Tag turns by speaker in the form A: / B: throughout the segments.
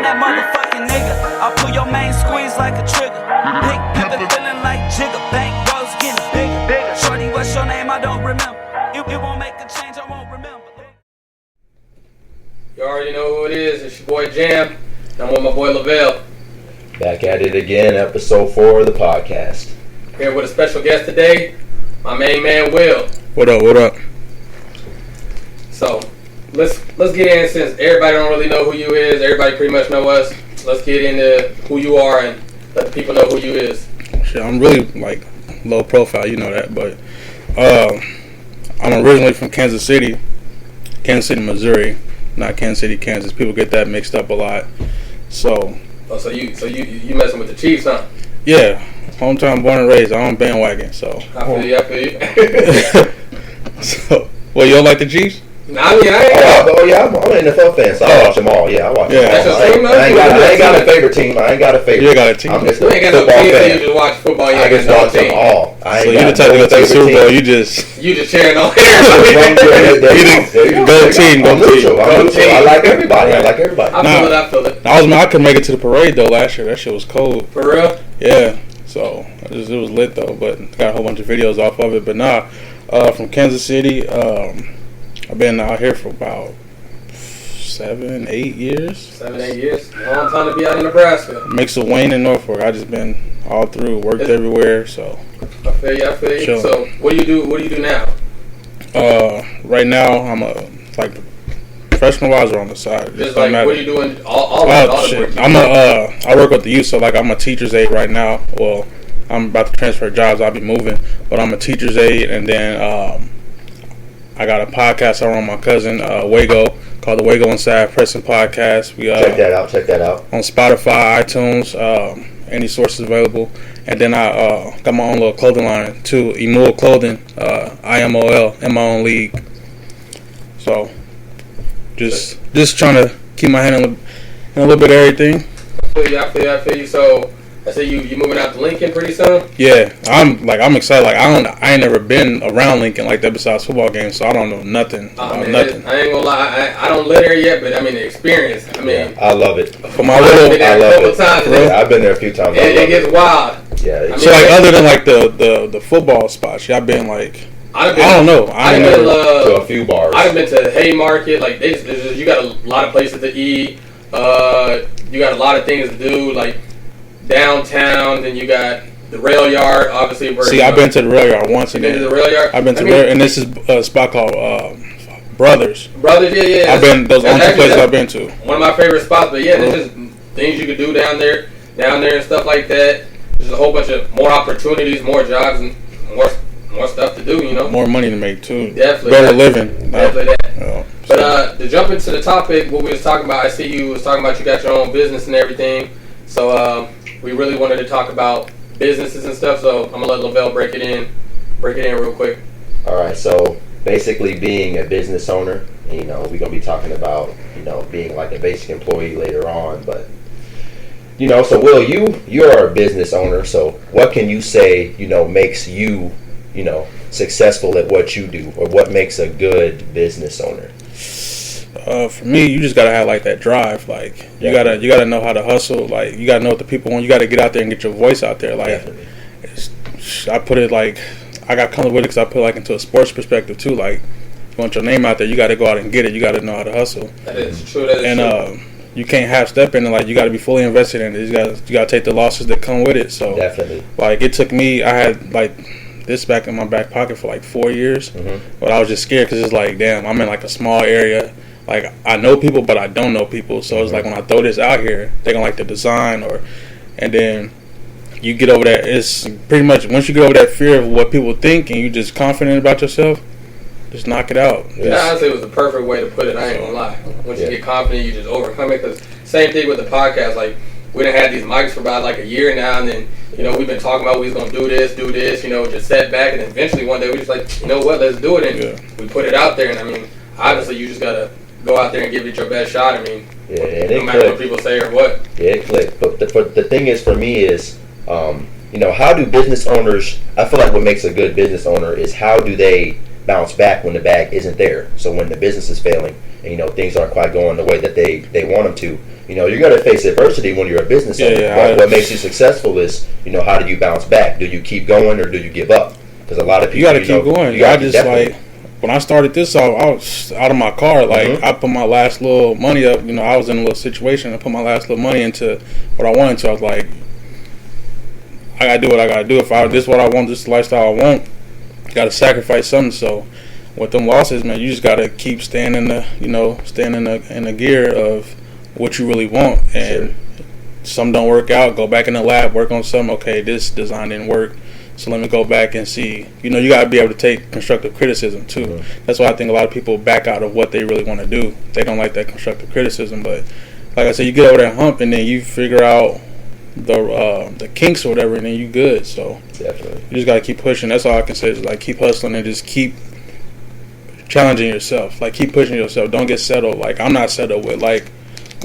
A: that motherfucking nigga. I pull your main squeeze like a trigger. Big pimpin' feeling like Jigga. Bank rolls getting bigger. Shorty, what's your name? I don't remember. It won't make a change, I won't remember.
B: You already know who it is. It's your boy Jam. I'm with my boy Lavelle.
C: Back at it again, episode 4 of the podcast.
B: Here with a special guest today, my main man Will.
D: What up?
B: So let's get in, since everybody don't really know who you is. Everybody pretty much know us. Let's get into who you are and let the people know who you is.
D: Shit, I'm really like low profile, you know that, but I'm originally from Kansas City, Missouri, not Kansas City, Kansas. People get that mixed up a lot. So
B: you messing with the Chiefs, huh?
D: Yeah, hometown, born and raised. I'm on bandwagon. So
B: I feel you.
D: So, well, you don't like the Chiefs?
B: I mean,
C: I'm an NFL fan, so I watch them all. Yeah, I watch them all.
B: That's your team,
C: I ain't got a favorite team. I ain't got a favorite.
D: You got a team.
C: I'm just
B: you
C: a
B: ain't got no
C: football
B: team, so you
C: fan.
B: just watch football. You
C: I just watch them all.
D: So you the type to go to the Super Bowl. You just
B: cheering on everybody.
D: Go team.
C: I'm neutral. I like everybody.
B: I feel it.
D: I couldn't make it to the parade though last year. That shit was cold.
B: For real?
D: Yeah. So it was lit though, but got a whole bunch of videos off of it. But nah, from Kansas City, I've been out here for about 7-8 years.
B: 7-8 years. Long time to be out in Nebraska.
D: Mix of Wayne and Norfolk. I just been all through, worked everywhere. So
B: I feel you.
D: Sure.
B: So what do you do now?
D: Right now I'm like professional wise or on the side.
B: Just like what are you doing? All
D: shit. I work with the youth, so like I'm a teacher's aide right now. Well, I'm about to transfer jobs. I'll be moving, but I'm a teacher's aide, and then I got a podcast I run with my cousin Wago called the Wago Inside Pressing Podcast. We
C: check that out
D: on Spotify, iTunes, any sources available. And then I got my own little clothing line too, Emul Clothing, IMOL, in my own league. So just trying to keep my hand in a little bit of everything.
B: I feel you. So I say you moving out to Lincoln pretty soon?
D: Yeah, I'm excited. Like I ain't never been around Lincoln like that besides football games, so I don't know nothing about nothing.
B: I ain't gonna lie, I don't live there yet, but I mean the experience. I mean,
C: I love it.
D: For my little,
C: I love it. I've been there a few times.
B: It gets wild.
C: Yeah.
D: So like other than like the football spots, y'all been like I don't know.
B: I've been
C: to a few bars.
B: I've been to Haymarket. Like you got a lot of places to eat. You got a lot of things to do. Like downtown, then you got the rail yard, obviously.
D: See, I've been to the rail yard once again.
B: Been to the rail yard?
D: I've been to rail, and this is a spot called Brothers.
B: Yeah.
D: I've been those only two places I've been to.
B: One of my favorite spots, but yeah, there's just things you could do down there and stuff like that. There's a whole bunch of more opportunities, more jobs, and more stuff to do. You know,
D: more money to make too.
B: Definitely,
D: better living.
B: Definitely that. But to jump into the topic, what we was talking about, I see you was talking about you got your own business and everything. So we really wanted to talk about businesses and stuff, so I'm going to let Lavelle break it in real quick.
C: All right, so basically being a business owner, we're going to be talking about, being like a basic employee later on, but, so Will, you're a business owner, so what can you say, makes you, successful at what you do, or what makes a good business owner?
D: For me, you just gotta have like that drive. Like you gotta know how to hustle. Like you gotta know what the people want. You gotta get out there and get your voice out there. Like I put it like I got comfortable with it because I put it like into a sports perspective too. Like you want your name out there, you gotta go out and get it. You gotta know how to hustle.
B: That is true. True.
D: You can't half step in it. Like you gotta be fully invested in it. You gotta take the losses that come with it. So
C: definitely.
D: Like it took me. I had like this back in my back pocket for like 4 years, but I was just scared because it's like, damn, I'm in like a small area. Like, I know people, but I don't know people. So it's like when I throw this out here, they're going to like the design. And then you get over that. It's pretty much, once you get over that fear of what people think and you just confident about yourself, just knock it out.
B: Yeah, honestly, it was the perfect way to put it. I ain't going to lie. Once you get confident, you just overcome it. Because same thing with the podcast. Like, we done had these mics for about like a year now. And then, we've been talking about we was going to do this, just sat back. And then eventually one day we just like, you know what, let's do it. And we put it out there. And, I mean, obviously you just got to go out there and give it your best shot. I mean, no matter what people say or what.
C: Yeah, it clicked. But the thing is, for me, is, how do business owners, I feel like what makes a good business owner is how do they bounce back when the bag isn't there. So when the business is failing and things aren't quite going the way that they want them to, you're going to face adversity when you're a business owner. But what makes you successful is how do you bounce back? Do you keep going or do you give up? Because a lot of people,
D: you got to keep going. I just like when I started this off, I was out of my car. Like I put my last little money up. I was in a little situation. I put my last little money into what I wanted to. I was like, I gotta do what I gotta do. If this is what I want, this is the lifestyle I want, gotta sacrifice something. So with them losses, man, you just gotta keep staying in the in the gear of what you really want. And some don't work out, go back in the lab, work on something. Okay, this design didn't work, so let me go back and see. You gotta be able to take constructive criticism too. That's why I think a lot of people back out of what they really want to do. They don't like that constructive criticism, but like I said, you get over that hump and then you figure out the kinks or whatever, and then you good. So
C: definitely,
D: you just gotta keep pushing. That's all I can say is like keep hustling and just keep challenging yourself. Like keep pushing yourself. Don't get settled. Like I'm not settled with like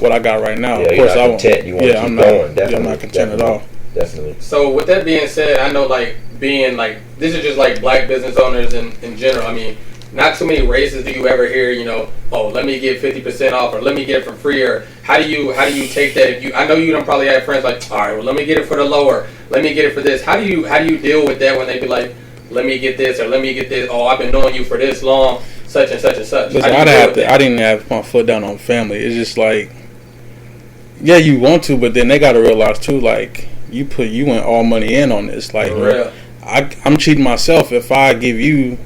D: what I got right now.
C: Yeah,
D: of course,
C: you're not content. You want to keep going. Definitely,
D: I'm not content at all.
C: Definitely.
B: So with that being said, I know like being like this is just like black business owners in general. I mean, not too many races do you ever hear, oh, let me get 50% off or let me get it for free, or how do you take that? I know you don't probably have friends like, all right, well, let me get it for the lower, let me get it for this. How do you deal with that when they be like, let me get this or let me get this? Oh, I've been knowing you for this long, such and such and such.
D: Listen, I didn't have my foot down on family. It's just like, yeah, you want to, but then they got to realize too, like you went all money in on this. Like I'm cheating myself if I give you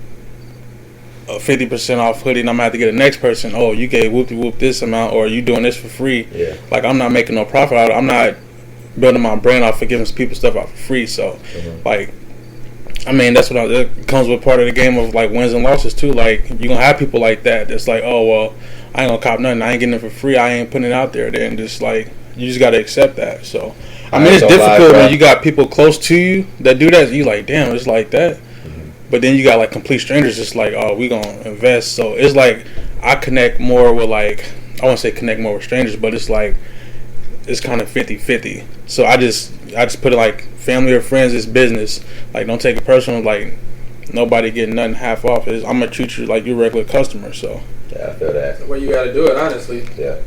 D: a 50% off hoodie and I'm gonna have to get the next person. Oh, you gave whoop this amount, or you doing this for free?
C: Yeah.
D: Like I'm not making no profit out of it. I'm not building my brand off for giving people stuff out for free. So, like, I mean, that's what that comes with part of the game of like wins and losses too. Like you gonna have people like that. That's like, oh well, I ain't gonna cop nothing. I ain't getting it for free. I ain't putting it out there. Then just like you just gotta accept that. So, I mean, it's difficult when you got people close to you that do that. You like, damn, it's like that. But then you got like complete strangers just like, oh, we gonna invest. So it's like I connect more with like, I won't say connect more with strangers, but it's like it's kind of 50-50. So I just put it like family or friends is business. Like don't take it personal. Like nobody getting nothing half off. I'm gonna treat you like your regular customer. So
C: yeah, I feel that.
B: That's the way you gotta do it, honestly.
C: Yeah.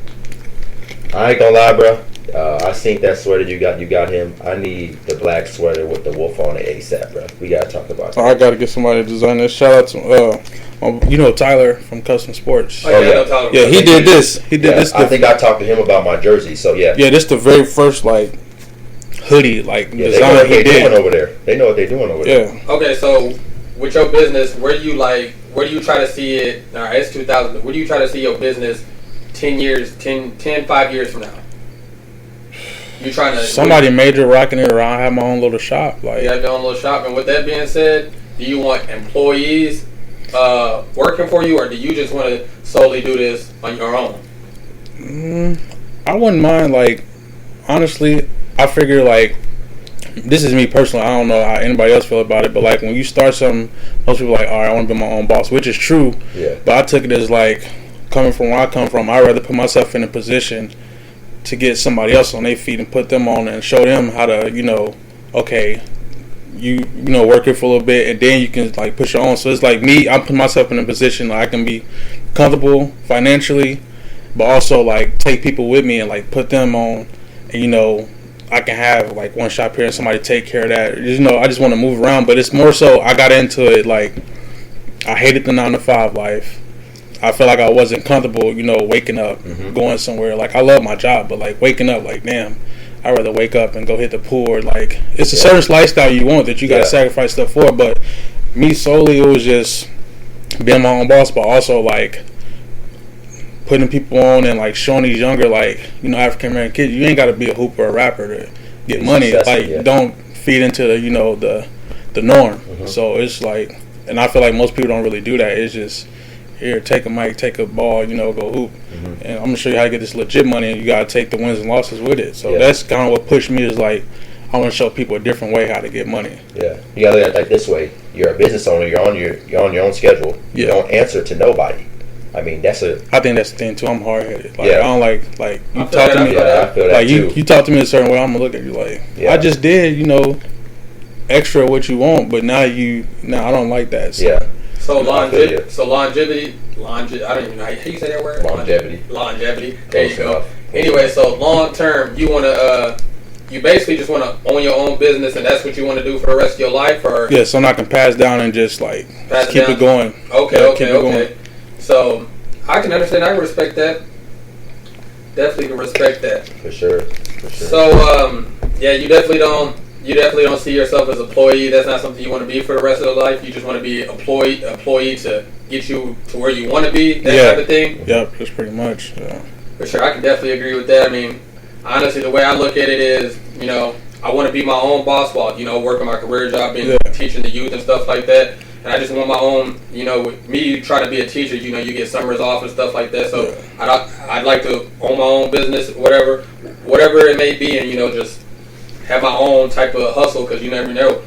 C: I ain't gonna lie, bro. I seen that sweater you got him. I need the black sweater with the wolf on it ASAP, bro. We gotta talk about that.
D: I gotta get somebody to design this. Shout out to Tyler from Custom Sports.
B: Oh, yeah, I know Tyler.
D: Yeah, he did this. He did this.
C: I think I talked to him about my jersey. So yeah.
D: Yeah, this the very first like hoodie like
C: design
D: they know what
C: they're doing over there. They know what they're doing over there.
D: Yeah.
B: Okay, so with your business, where do you try to see it? All right, it's 2000. Where do you try to see your business 5 years from now? You trying to
D: somebody major rocking it around? I have my own little shop. Like
B: you have your own little shop. And with that being said, do you want employees working for you, or do you just want to solely do this on your own?
D: I wouldn't mind. Like honestly, I figure like this is me personally. I don't know how anybody else feel about it, but like when you start something, most people are like, all right, I want to be my own boss, which is true.
C: Yeah.
D: But I took it as like coming from where I come from. I'd rather put myself in a position to get somebody else on their feet and put them on and show them how to, okay, you work it for a little bit and then you can like push your own. So it's like me, I'm putting myself in a position where I can be comfortable financially, but also like take people with me and like put them on, and I can have like one shop here and somebody take care of that. I just want to move around, but it's more so I got into it like I hated the 9-to-5 life. I felt like I wasn't comfortable, waking up, going somewhere. Like, I love my job, but, like, waking up, like, damn, I'd rather wake up and go hit the pool. Or, like, it's a certain lifestyle you want that you got to sacrifice stuff for. But me solely, it was just being my own boss, but also, like, putting people on and, like, showing these younger, like, African-American kids, you ain't got to be a hooper or a rapper to get money. Like, don't feed into, the norm. So it's, like, and I feel like most people don't really do that. It's just, here, take a mic, take a ball, go hoop. And I'm going to show you how to get this legit money, and you got to take the wins and losses with it. So that's kind of what pushed me is like, I want to show people a different way how to get money.
C: Yeah. You got to look at it like this way. You're a business owner. You're on your own schedule. You don't answer to nobody. I mean, I think
D: that's the thing, too. I'm hard-headed. Like, I don't like you talk to me.
C: I feel that
D: like,
C: too.
D: You talk to me a certain way, I'm going to look at you like, I just did, extra what you want, but now I don't like that. So.
C: Yeah.
B: So
C: I feel you.
B: longevity. I don't even know how you say that word. Longevity. There you go. Anyway, so long term, you want to you basically just want to own your own business, and that's what you want to do for the rest of your life, or
D: Yeah, so I can pass down and just like
B: Pass it
D: keep
B: down.
D: it going.
B: Okay,
D: Yeah, keep it going.
B: So I can understand. I can respect that. Definitely can respect that.
C: For sure.
B: So yeah, you definitely don't see yourself as an employee. That's not something you want to be for the rest of your life. You just want to be employee to get you to where you want to be. That type of thing.
D: Yep, that's pretty much. Yeah.
B: For sure, I can definitely agree with that. I mean, honestly, the way I look at it is, I want to be my own boss while, working my career job, being teaching the youth and stuff like that. And I just want my own, with me trying to be a teacher, you get summers off and stuff like that. So I'd like to own my own business, whatever it may be, and, just have my own type of hustle, because you never know.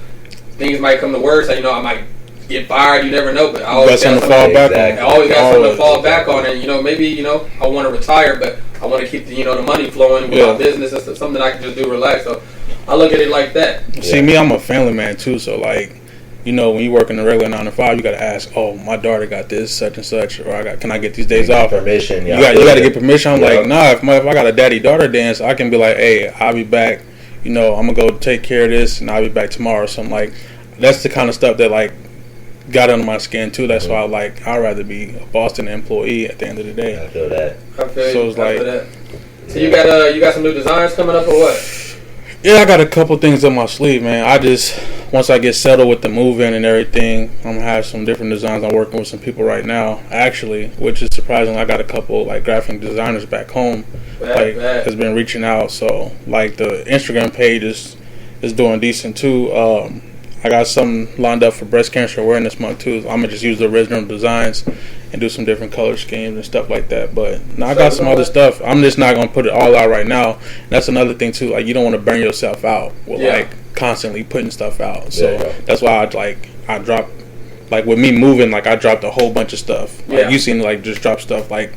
B: Things might come to worse. I might get fired. You never know. But I always got something to fall back on. I always got something to fall back on, and maybe I want to retire, but I want to keep the the money flowing with my business. It's something I can just do relax. So I look at it like that.
D: See, me, I'm a family man too, so like, when you work in the regular 9 to 5, you gotta ask, oh, my daughter got this such and such, or can I get these days off?
C: Permission.
D: You gotta get permission. I'm like, nah. If I got a daddy-daughter dance, I can be like, hey, I'll be back. I'm gonna go take care of this, and I'll be back tomorrow. So I'm like, that's the kind of stuff that like got under my skin too. That's why I'd rather be a Boston employee at the end of the day.
C: I feel that.
B: I feel
D: So it's like,
B: that. So you got some new designs coming up or what?
D: yeah, I got a couple things up my sleeve, man. Once I get settled with the move-in and everything, I'm gonna have some different designs. I'm working with some people right now, actually, which is surprising. I got a couple like graphic designers back home, has been reaching out. So like the Instagram page is doing decent too. I got something lined up for Breast Cancer Awareness Month too. I'm gonna just use the original designs and do some different color schemes and stuff like that. But no, I got some other stuff. I'm just not gonna put it all out right now. And that's another thing too. Like, you don't want to burn yourself out with like constantly putting stuff out. So that's why I dropped, like with me moving, like I dropped a whole bunch of stuff. Like you seen like just drop stuff like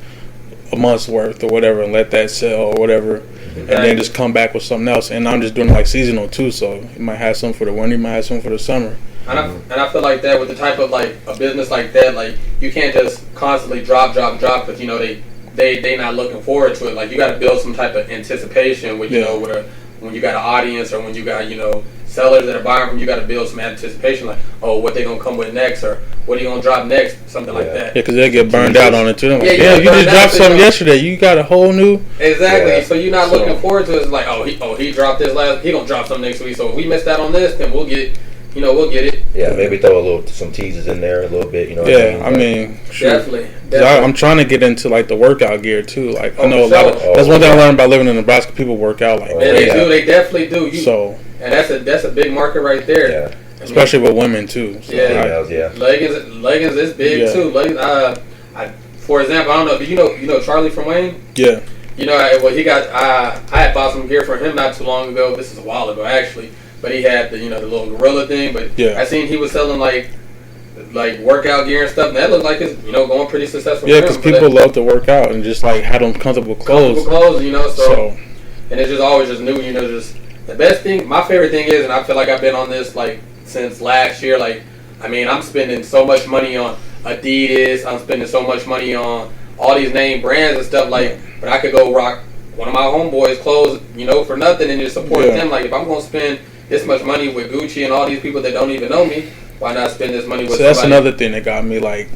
D: a month's worth or whatever and let that sell or whatever. And then just come back with something else. And I'm just doing like seasonal too, so you might have some for the winter, you might have some for the summer.
B: And I feel like that with the type of like a business like that, like you can't just constantly drop, because they not looking forward to it. Like you got to build some type of anticipation with when you got an audience or when you got sellers that are buying from you, got to build some anticipation, like, oh, what they gonna come with next, or what are you gonna drop next, something like that.
D: Yeah, because they get burned out on it too. Like,
B: you
D: just dropped something yesterday. You got a whole new.
B: Exactly. So you're not looking forward to it. It's like, he dropped this he gonna drop something next week. So if we missed out on this, then we'll get it.
C: Yeah, maybe throw some teasers in there a little bit.
D: I mean, sure.
B: Definitely.
D: I'm trying to get into like the workout gear too. Like I know a lot of that's one thing I learned about living in Nebraska. People work out like
B: they do. They definitely do.
D: And
B: that's a big market right there.
C: Yeah.
D: Especially with women too. So
B: Leggings is big too. Leggings. For example, I don't know. Do you know Charlie from Wayne?
D: Yeah.
B: He got. I had bought some gear from him not too long ago. This is a while ago actually. But he had the the little gorilla thing. But I seen he was selling like workout gear and stuff, and that looked like it's going pretty successful.
D: Yeah, because people love to work out and just like have them comfortable clothes.
B: So and it's just always just new. Just the best thing. My favorite thing is, and I feel like I've been on this like since last year. Like, I mean, I'm spending so much money on Adidas. I'm spending so much money on all these name brands and stuff. Like, but I could go rock one of my homeboys' clothes, for nothing and just support them. Like, if I'm gonna spend this much money with Gucci and all these people that don't even know me, why not spend this money with somebody?
D: That's another thing that got me, like,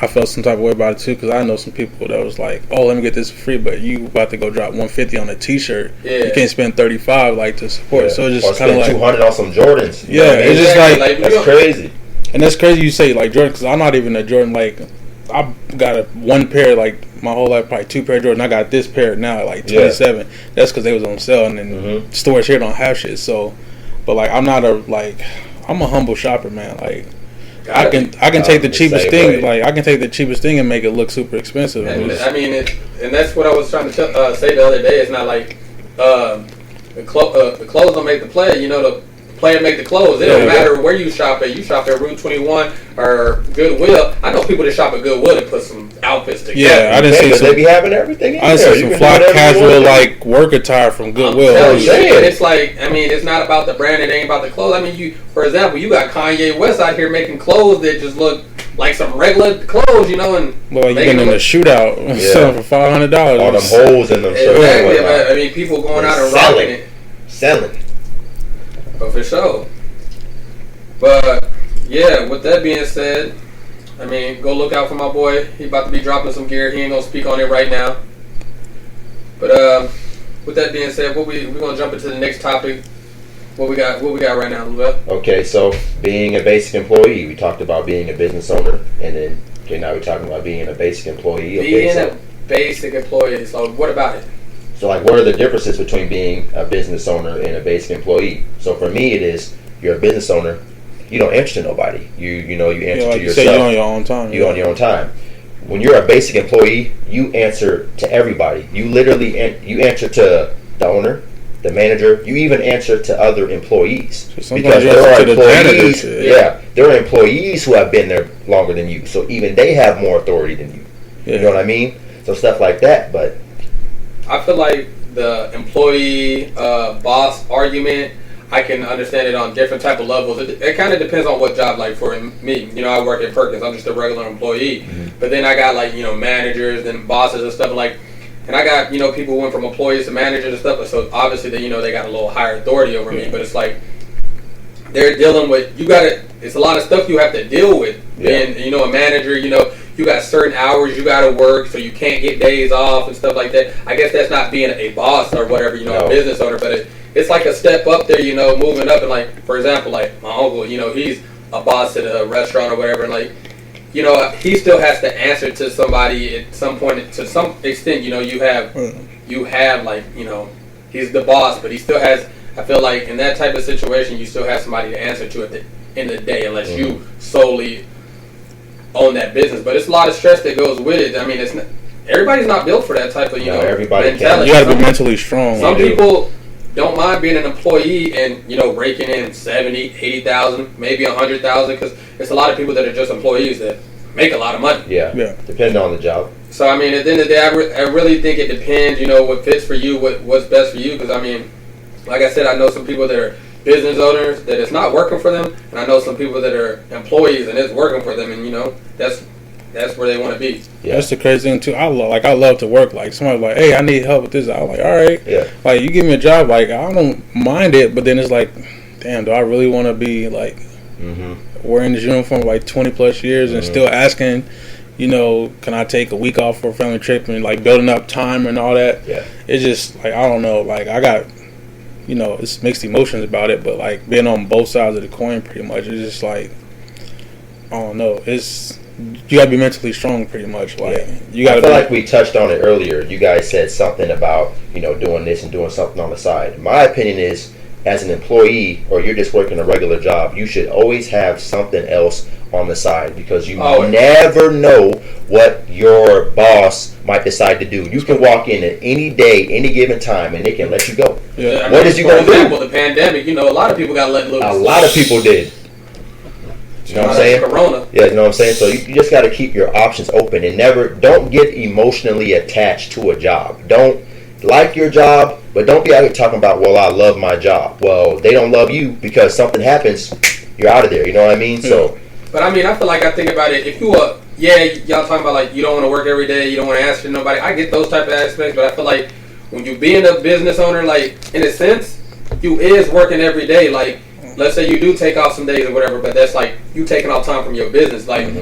D: I felt some type of way about it too, because I know some people that was like, oh, let me get this for free, but you about to go drop $150 on a t-shirt. You can't spend $35 like to support. So it's just kind of like
C: $200 on some Jordans.
D: It's just like
C: that's crazy.
D: And that's crazy you say like Jordan, because I'm not even a Jordan. Like, I got one pair, like my whole life, probably 2 pair of Jordan. I got this pair now at like 27. That's because they was on sale, and then stores here don't have shit. So, but like I'm a humble shopper, man. Like I can take the cheapest thing. Like I can take the cheapest thing and make it look super expensive.
B: And that's what I was trying to say the other day. It's not like the clothes don't make the player. The player make the clothes. It don't matter where you shop at. You shop at Route 21 or Goodwill. I know people that shop at Goodwill and put some outfits together.
D: Yeah, I didn't see some.
C: They be having everything.
D: I didn't see some fly casual like work attire from Goodwill.
B: It's like, I mean, it's not about the brand. It ain't about the clothes. I mean, for example, you got Kanye West out here making clothes that just look like some regular clothes, you know, and
D: Well, you've
B: making
D: been in
B: them
D: a shootout selling for $500.
C: All them holes in them shirts. and
B: exactly.
C: whatnot.
B: But, I mean, people going out and
C: Selling.
B: rocking it.
C: Selling.
B: But for sure. But yeah, with that being said, I mean, go look out for my boy. He about to be dropping some gear. He ain't gonna speak on it right now. But with that being said, we're gonna jump into the next topic. What we got right now, Louvel?
C: Okay, so being a basic employee, we talked about being a business owner, and then now we're talking about being a basic employee. Okay,
B: Being
C: so,
B: a basic employee. So what about it?
C: so like, what are the differences between being a business owner and a basic employee? So for me, it is you're a business owner. You don't answer to nobody. You answer
D: like
C: to
D: you
C: yourself.
D: say, you're on your own time.
C: You on your own time. When you're a basic employee, you answer to everybody. You literally you answer to the owner, the manager. You even answer to other employees
D: Sometimes you answer to the
C: employees.
D: janitor.
C: Yeah, there are employees who have been there longer than you, so even they have more authority than you.
D: Yeah.
C: You know what I mean? So stuff like that. But
B: I feel like the employee boss argument, I can understand it on different type of levels. It kind of depends on what job. Like for me, you know, I work at Perkins. I'm just a regular employee. But then I got like, you know, managers and bosses and stuff like. And I got, you know, people who went from employees to managers and stuff. So obviously, they, you know, they got a little higher authority over me. But it's like they're dealing with, it's a lot of stuff you have to deal with. Being, you know, a manager, you know, you got certain hours you got to work, so you can't get days off and stuff like that. I guess that's not being a boss or whatever, you know, a business owner, but it's like a step up there, you know, moving up. And like, for example, like my uncle, you know, he's a boss at a restaurant or whatever, and like, you know, he still has to answer to somebody at some point. To some extent, you know, you have like, you know, he's the boss, but he still has. I feel like in that type of situation, you still have somebody to answer to at the end of the day, unless you solely own that business. But it's a lot of stress that goes with it. I mean, it's not, everybody's not built for that type of, you know,
C: everybody
B: mentality.
D: You got to be mentally strong.
B: Some people don't mind being an employee and, you know, raking in 70, 80,000, maybe 100,000, because there's a lot of people that are just employees that make a lot of money.
C: yeah, depending on the job.
B: So I mean, at the end of the day, I really think it depends. You know, what fits for you, what's best for you. Because I mean, like I said, I know some people that are business owners that it's not working for them, and I know some people that are employees and it's working for them, and you know, that's where they want to be.
C: Yeah.
D: That's the crazy thing too. I love to work. Like somebody's like, "Hey, I need help with this." I'm like, "All right."
C: Yeah.
D: Like you give me a job, like I don't mind it, but then it's like, damn, do I really want to be like wearing this uniform like 20 plus years and still asking, you know, can I take a week off for a family trip and like building up time and all that?
C: Yeah.
D: It's just like I don't know. Like I got, you know, it's mixed emotions about it, but like being on both sides of the coin, pretty much, it's just like I don't know. It's you gotta be mentally strong, pretty much. Like you gotta.
C: I feel like we touched on it earlier. You guys said something about, you know, doing this and doing something on the side. My opinion is, as an employee or you're just working a regular job, you should always have something else on the side, because you never know what your boss might decide to do. You can walk in at any day, any given time, and they can let you go.
D: Yeah.
B: I mean,
C: What is you gonna do?
B: For example, the pandemic, you know, a lot of people got let loose.
C: A lot of people did. You know what I'm saying?
B: Corona.
C: Yeah, you know what I'm saying? So you just got to keep your options open and don't get emotionally attached to a job. Don't like your job, but don't be out here talking about, well, I love my job. Well, they don't love you because something happens, you're out of there. You know what I mean? So,
B: but I mean, I think about it. If you y'all talking about like you don't want to work every day, you don't want to answer to nobody. I get those type of aspects, but I feel like when you being a business owner, like in a sense, you is working every day. Like, let's say you do take off some days or whatever, but that's like you taking off time from your business. Like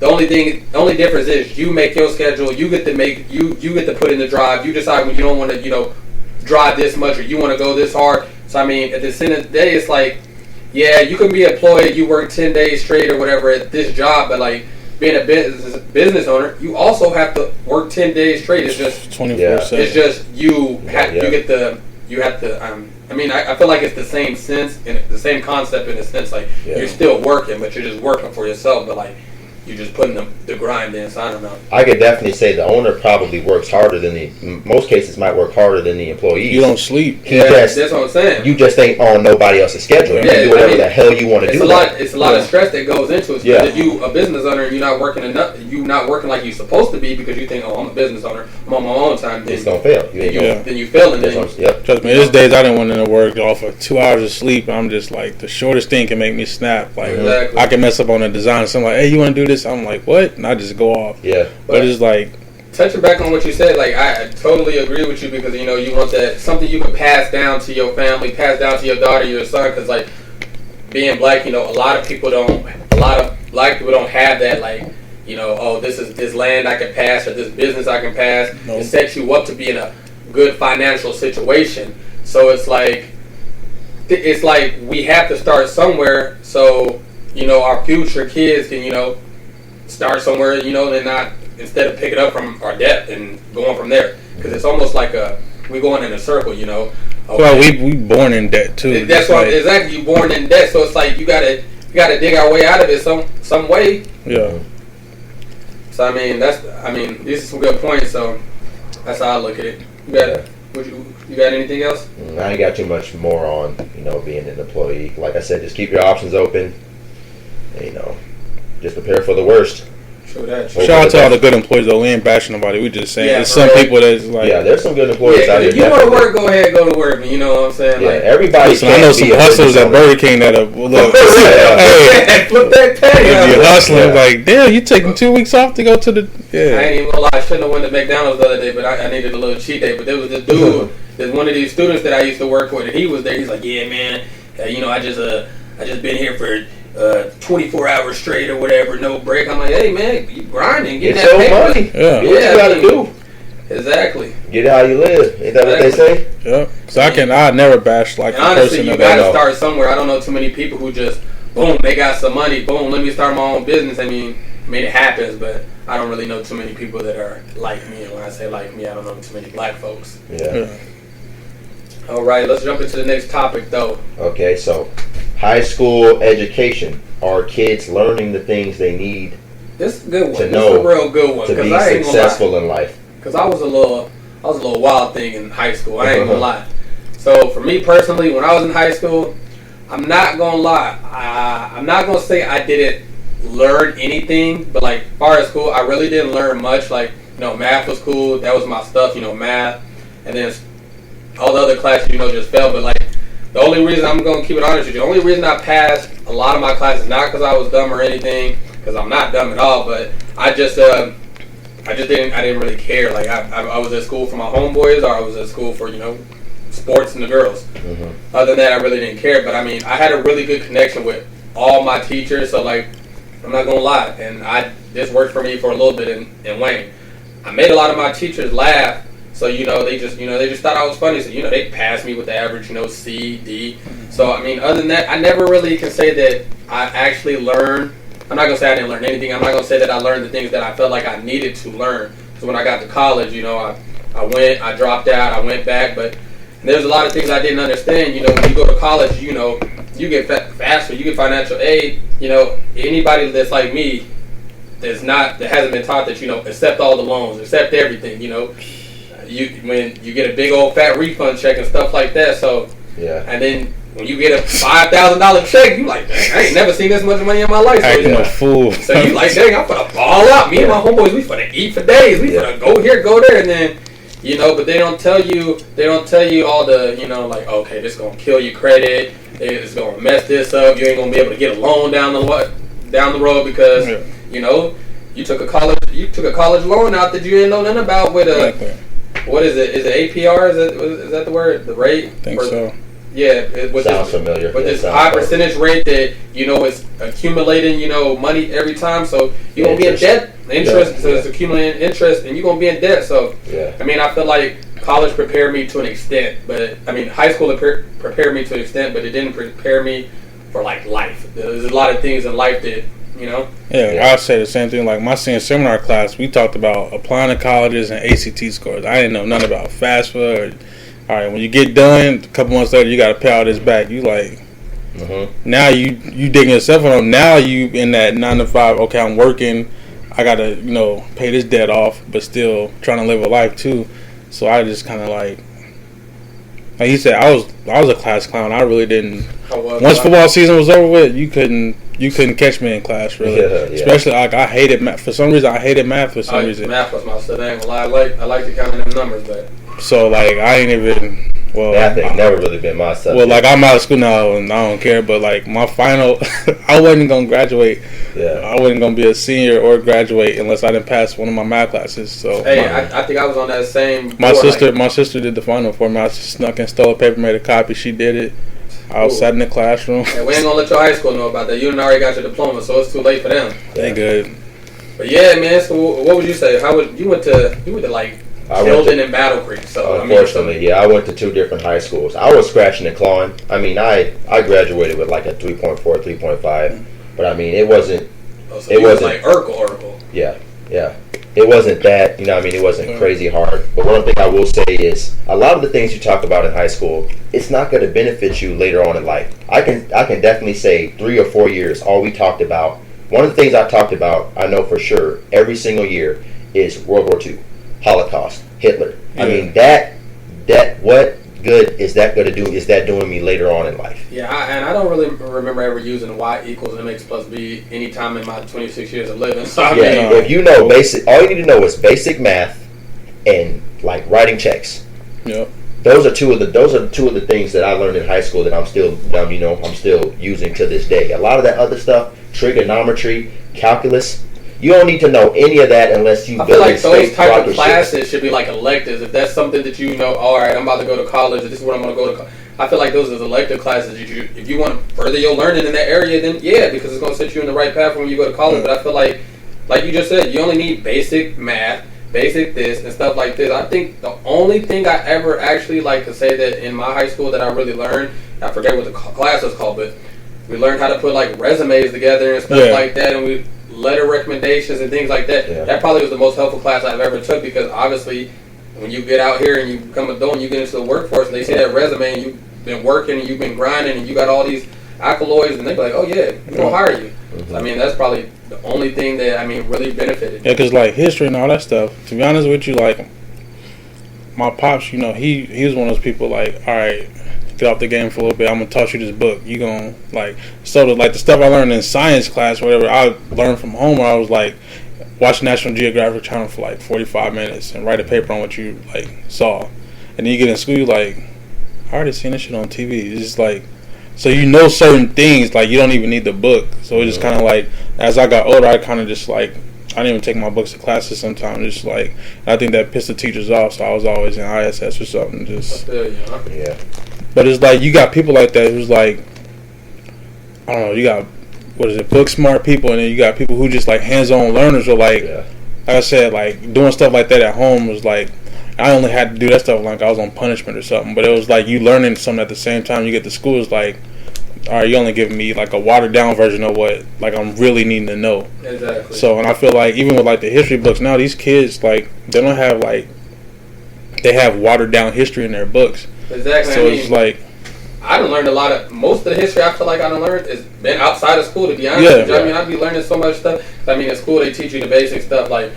B: the only difference is you make your schedule. You get to make you get to put in the drive. You decide when you don't want to, you know, drive this much or you want to go this hard. So I mean, at the end of the day, it's like, yeah, you can be employed. You work 10 days straight or whatever at this job, but like being a business owner, you also have to work 10 days straight. It's just
D: 24/7.
B: It's just you have to. I mean, I feel like it's the same sense and the same concept in a sense. Like you're still working, but you're just working for yourself. But like you're just putting the grind in. So I don't know.
C: I could definitely say the owner probably works harder than in most cases might work harder than the employees.
D: You don't sleep.
B: That's what I'm saying.
C: You just ain't on nobody else's schedule. You can do whatever the hell you want to do.
B: It's a lot of stress that goes into it. If you a business owner and you're not working enough, you're not working like you're supposed to be because you think, oh, I'm a business owner, I'm on my own time. Then
C: it's gonna fail.
B: Then you fail, and then
D: Trust me, there's days I didn't want to work off of 2 hours of sleep. I'm just like the shortest thing can make me snap. Like I can mess up on a design. So I'm like, hey, you want to do this? this. I'm like, what? And I just go off.
C: Yeah.
D: But it's like,
B: touching back on what you said, like I totally agree with you because you want that something you can pass down to your family, pass down to your daughter, your son, because like being black, a lot of black people don't have that, like, oh, this is this land I can pass or this business I can pass.
D: No.
B: It sets you up to be in a good financial situation. So it's like we have to start somewhere, so our future kids can start somewhere, and not, instead of picking up from our debt and going from there, because it's almost like we going in a circle, Okay.
D: Well, we born in debt too.
B: That's why, exactly. You born in debt, so it's like you gotta dig our way out of it some way.
D: Yeah.
B: So these are some good points. So that's how I look at it. You got anything else?
C: I ain't got too much more on being an employee. Like I said, just keep your options open. And, just prepare for the worst.
B: True that.
D: Shout out to all the good employees though. We ain't bashing nobody. We just saying there's some people that's like,
C: there's some good employees out here.
B: If you want to work, go ahead, go to work. You know what I'm saying?
C: Yeah,
B: like,
C: everybody.
D: Listen, I know some hustlers at Burger King that have look.
B: hey, flip that pay.
D: You're hustling like, damn, you taking 2 weeks off to go to the
B: I ain't even gonna lie. I shouldn't have went to McDonald's the other day, but I needed a little cheat day. But there was this dude, there's one of these students that I used to work with, and he was there. He's like, yeah, man, I just been here for 24 hours straight or whatever, no break. I'm like, hey man, you grinding, get that
C: money.
D: Yeah.
C: What you gotta do?
B: Exactly.
C: Get it how you live. Ain't that what they say?
D: Yeah. So I never bash like
B: and
D: the
B: honestly,
D: person
B: you
D: that
B: gotta start somewhere. I don't know too many people who just boom, they got some money, boom, let me start my own business. I mean it happens, but I don't really know too many people that are like me. And when I say like me, I don't know too many black folks.
C: Yeah.
B: All right, let's jump into the next topic though.
C: Okay, so high school education. Are kids learning the things they need
B: This is a good one.
C: to
B: This
C: know
B: is a real good one
C: to be
B: I ain't
C: successful in life?
B: Because I was a little wild thing in high school. I ain't gonna lie. So for me personally, when I was in high school, I'm not gonna lie. I'm not gonna say I didn't learn anything, but like as far as school, I really didn't learn much. Like math was cool. That was my stuff. Math, and then all the other classes, just fell. But like the only reason, I'm gonna keep it honest with you, the only reason I passed a lot of my classes, not because I was dumb or anything, because I'm not dumb at all, but I didn't really care. Like I was at school for my homeboys, or I was at school for sports and the girls. Mm-hmm. Other than that, I really didn't care. But I had a really good connection with all my teachers. So like, I'm not gonna lie, and this worked for me for a little bit in Wayne. I made a lot of my teachers laugh. So they just thought I was funny. So they passed me with the average C, D. So other than that, I never really can say that I actually learned. I'm not gonna say I didn't learn anything. I'm not gonna say that I learned the things that I felt like I needed to learn. So when I got to college, I dropped out, I went back, but there's a lot of things I didn't understand. When you go to college, you get faster, you get financial aid. Anybody that's like me, that hasn't been taught that accept all the loans, accept everything. When you get a big old fat refund check and stuff like that. So
C: yeah,
B: and then when you get a $5,000 check, you like, dang, I ain't never seen this much money in my life.
D: acting a fool.
B: So you like, dang, I'm gonna ball out. Me and my homeboys, we finna eat for days. We finna go here, go there, and then but they don't tell you all the like, okay, this is gonna kill your credit. It's gonna mess this up. You ain't gonna be able to get a loan down the road because you took a college loan out that you didn't know nothing about with a.
D: Exactly.
B: What is it? Is it APR? Is that the word? The rate?
D: I think so.
B: Yeah.
C: Sounds familiar.
B: With this high percentage rate that, is accumulating, money every time. So you're going to be in debt. Interest, so it's accumulating interest, and you're going to be in debt. So,
C: yeah.
B: I feel like college prepared me to an extent. But, high school prepared me to an extent, but it didn't prepare me for, like, life. There's a lot of things in life that,
D: Yeah, I'll say the same thing. Like my senior seminar class, we talked about applying to colleges and ACT scores. I didn't know nothing about FAFSA. All right, when you get done, a couple months later, you got to pay all this back. You like, now you digging yourself on. Now you in that 9 to 5. Okay, I'm working. I got to pay this debt off, but still trying to live a life too. So I just kind of like he said, I was a class clown. I really didn't. Once football season was over with, you couldn't catch me in class really.
C: Yeah.
D: Especially like I hated math. For some reason, I hated math. Math
B: was my stuff. I ain't gonna lie. I like to count in them numbers, but
D: so like I ain't even. Well,
C: Math ain't never really been my subject.
D: well, like I'm out of school now and I don't care, but like my final, I wasn't gonna graduate.
C: Yeah.
D: I wasn't gonna be a senior or graduate unless I didn't pass one of my math classes. So
B: Hey, I think I was on that same.
D: my
B: board,
D: sister,
B: like,
D: my sister did the final for me. I snuck and stole a paper, made a copy. She did it. I was
B: Cool.
D: sat in the classroom.
B: hey, we ain't gonna let your high school know about that. You done already got your diploma, so it's too late for them.
D: They good.
B: But yeah, man. So what would you say? How would you went to like
C: I went
B: Tilden
C: to-
B: and Battle Creek? So
C: Unfortunately, yeah, I went to 2 different high schools. I was scratching and clawing. I mean, I graduated with like a 3.4, 3.5, but I mean, it wasn't.
B: so
C: it
B: you was
C: wasn't-
B: like Urkel.
C: Yeah. It wasn't that, you know what I mean, it wasn't crazy hard. But one thing I will say is a lot of the things you talk about in high school, it's not going to benefit you later on in life. I can definitely say 3 or 4 years, all we talked about, one of the things I talked about, I know for sure, every single year is World War II, Holocaust, Hitler. I
D: Yeah.
C: mean, that what good is that going to do, is that doing me later on in life?
B: Yeah, and I don't really remember ever using y equals mx plus b any time in my 26 years of living. So I mean,
C: Yeah, if you know basic, all you need to know is basic math and like writing checks.
D: Yep.
C: Those are two of the things that I learned in high school that I'm still using to this day. A lot of that other stuff, trigonometry, calculus, you don't need to know any of that unless you
B: I feel
C: build
B: like those type
C: rocket
B: of classes should be like electives. If that's something that you know, all right, I'm about to go to college. This is what I'm going to go to. I feel like those are the elective classes. If you want to further your learning in that area, then yeah, because it's going to set you in the right path when you go to college. But I feel like you just said, you only need basic math, basic this, and stuff like this. I think the only thing I ever actually like to say that in my high school that I really learned, I forget what the class was called, but we learned how to put like resumes together and stuff like that, and we letter recommendations and things like that.
C: Yeah.
B: That probably was the most helpful class I've ever took, because obviously when you get out here and you become adult and you get into the workforce and they see that resume and you've been working and you've been grinding and you got all these accolades, and they be like, oh yeah, we're going to hire you.
C: Mm-hmm.
B: I mean, that's probably the only thing that, I mean, really benefited.
D: Yeah, because like history and all that stuff, to be honest with you, like my pops, you know, he was one of those people like, all right, get off the game for a little bit, I'm gonna toss you this book, you gonna like, so like the stuff I learned in science class or whatever, I learned from home, where I was like watch National Geographic Channel for like 45 minutes and write a paper on what you like saw, and then you get in school, you like, I already seen this shit on TV. It's just like, so you know certain things, like you don't even need the book. So it's just kind of like, as I got older, I kind of just like, I didn't even take my books to classes sometimes. Just like, I think that pissed the teachers off, so I was always in ISS or something. Just,
C: Yeah.
D: but it's like you got people like that who's like, I don't know, you got, what is it, book smart people, and then you got people who just like hands-on learners, or like,
C: Yeah.
D: like I said, like doing stuff like that at home was like, I only had to do that stuff like I was on punishment or something. But it was like you learning something at the same time. You get to school, it's like, all right, you only giving me like a watered down version of what like I'm really needing to know.
B: Exactly.
D: So, and I feel like even with like the history books now, these kids like they don't have like, they have watered down history in their books.
B: Exactly.
D: So
B: I mean,
D: it's like,
B: I done learned a lot of, most of the history I feel like I done learned has been outside of school, to be honest.
D: Yeah.
B: with you. I mean, I be learning so much stuff. I mean, in school they teach you the basic stuff like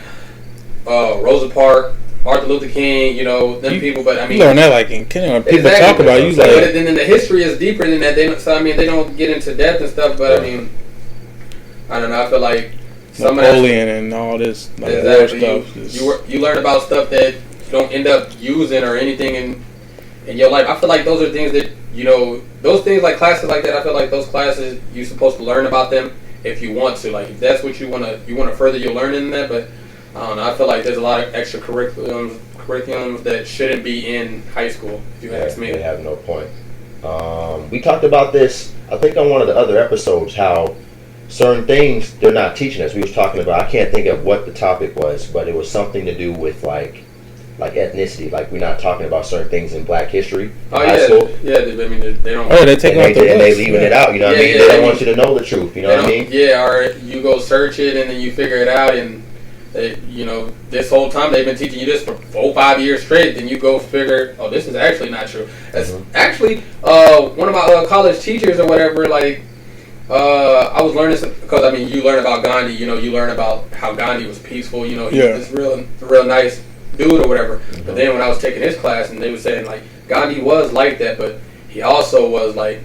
B: Rosa Parks, Martin Luther King, you know, them people. But I mean,
D: you learn that like in kindergarten. People
B: exactly.
D: talk about you
B: But
D: like,
B: then the history is deeper than that. They don't, so I mean, they don't get into depth and stuff. But I mean, I don't know. I feel like some of that
D: Napoleon and all this like war
B: exactly.
D: stuff. Just-
B: You learn about stuff that you don't end up using or anything in your life. I feel like those are things that, you know, those things like classes like that. I feel like those classes you're supposed to learn about them if you want to. Like if that's what you want to further your learning in that. But I don't know. I feel like there's a lot of extra curriculums that shouldn't be in high school. If you ask me.
C: They have no point. We talked about this, I think, on one of the other episodes, how certain things they're not teaching us. We was talking about, I can't think of what the topic was, but it was something to do with like ethnicity. Like we're not talking about certain things in Black history in high school.
B: Yeah. I mean, they don't.
D: Oh, they take
C: And
D: out the
C: they
D: books.
C: leaving it out, you know what I
B: Yeah,
C: mean?
B: yeah,
C: They
B: I
C: don't
B: mean,
C: want you to know the truth, you know
B: They
C: what I
B: don't-
C: mean?
B: Yeah, or you go search it and then you figure it out, and you know, this whole time they've been teaching you this for 4-5 years straight. Then you go figure, oh, this is actually not true. That's actually one of my college teachers or whatever. Like, I was learning because I mean, you learn about Gandhi. You know, you learn about how Gandhi was peaceful. You know, he was this real nice dude or whatever. But then when I was taking his class, and they were saying like Gandhi was like that, but he also was like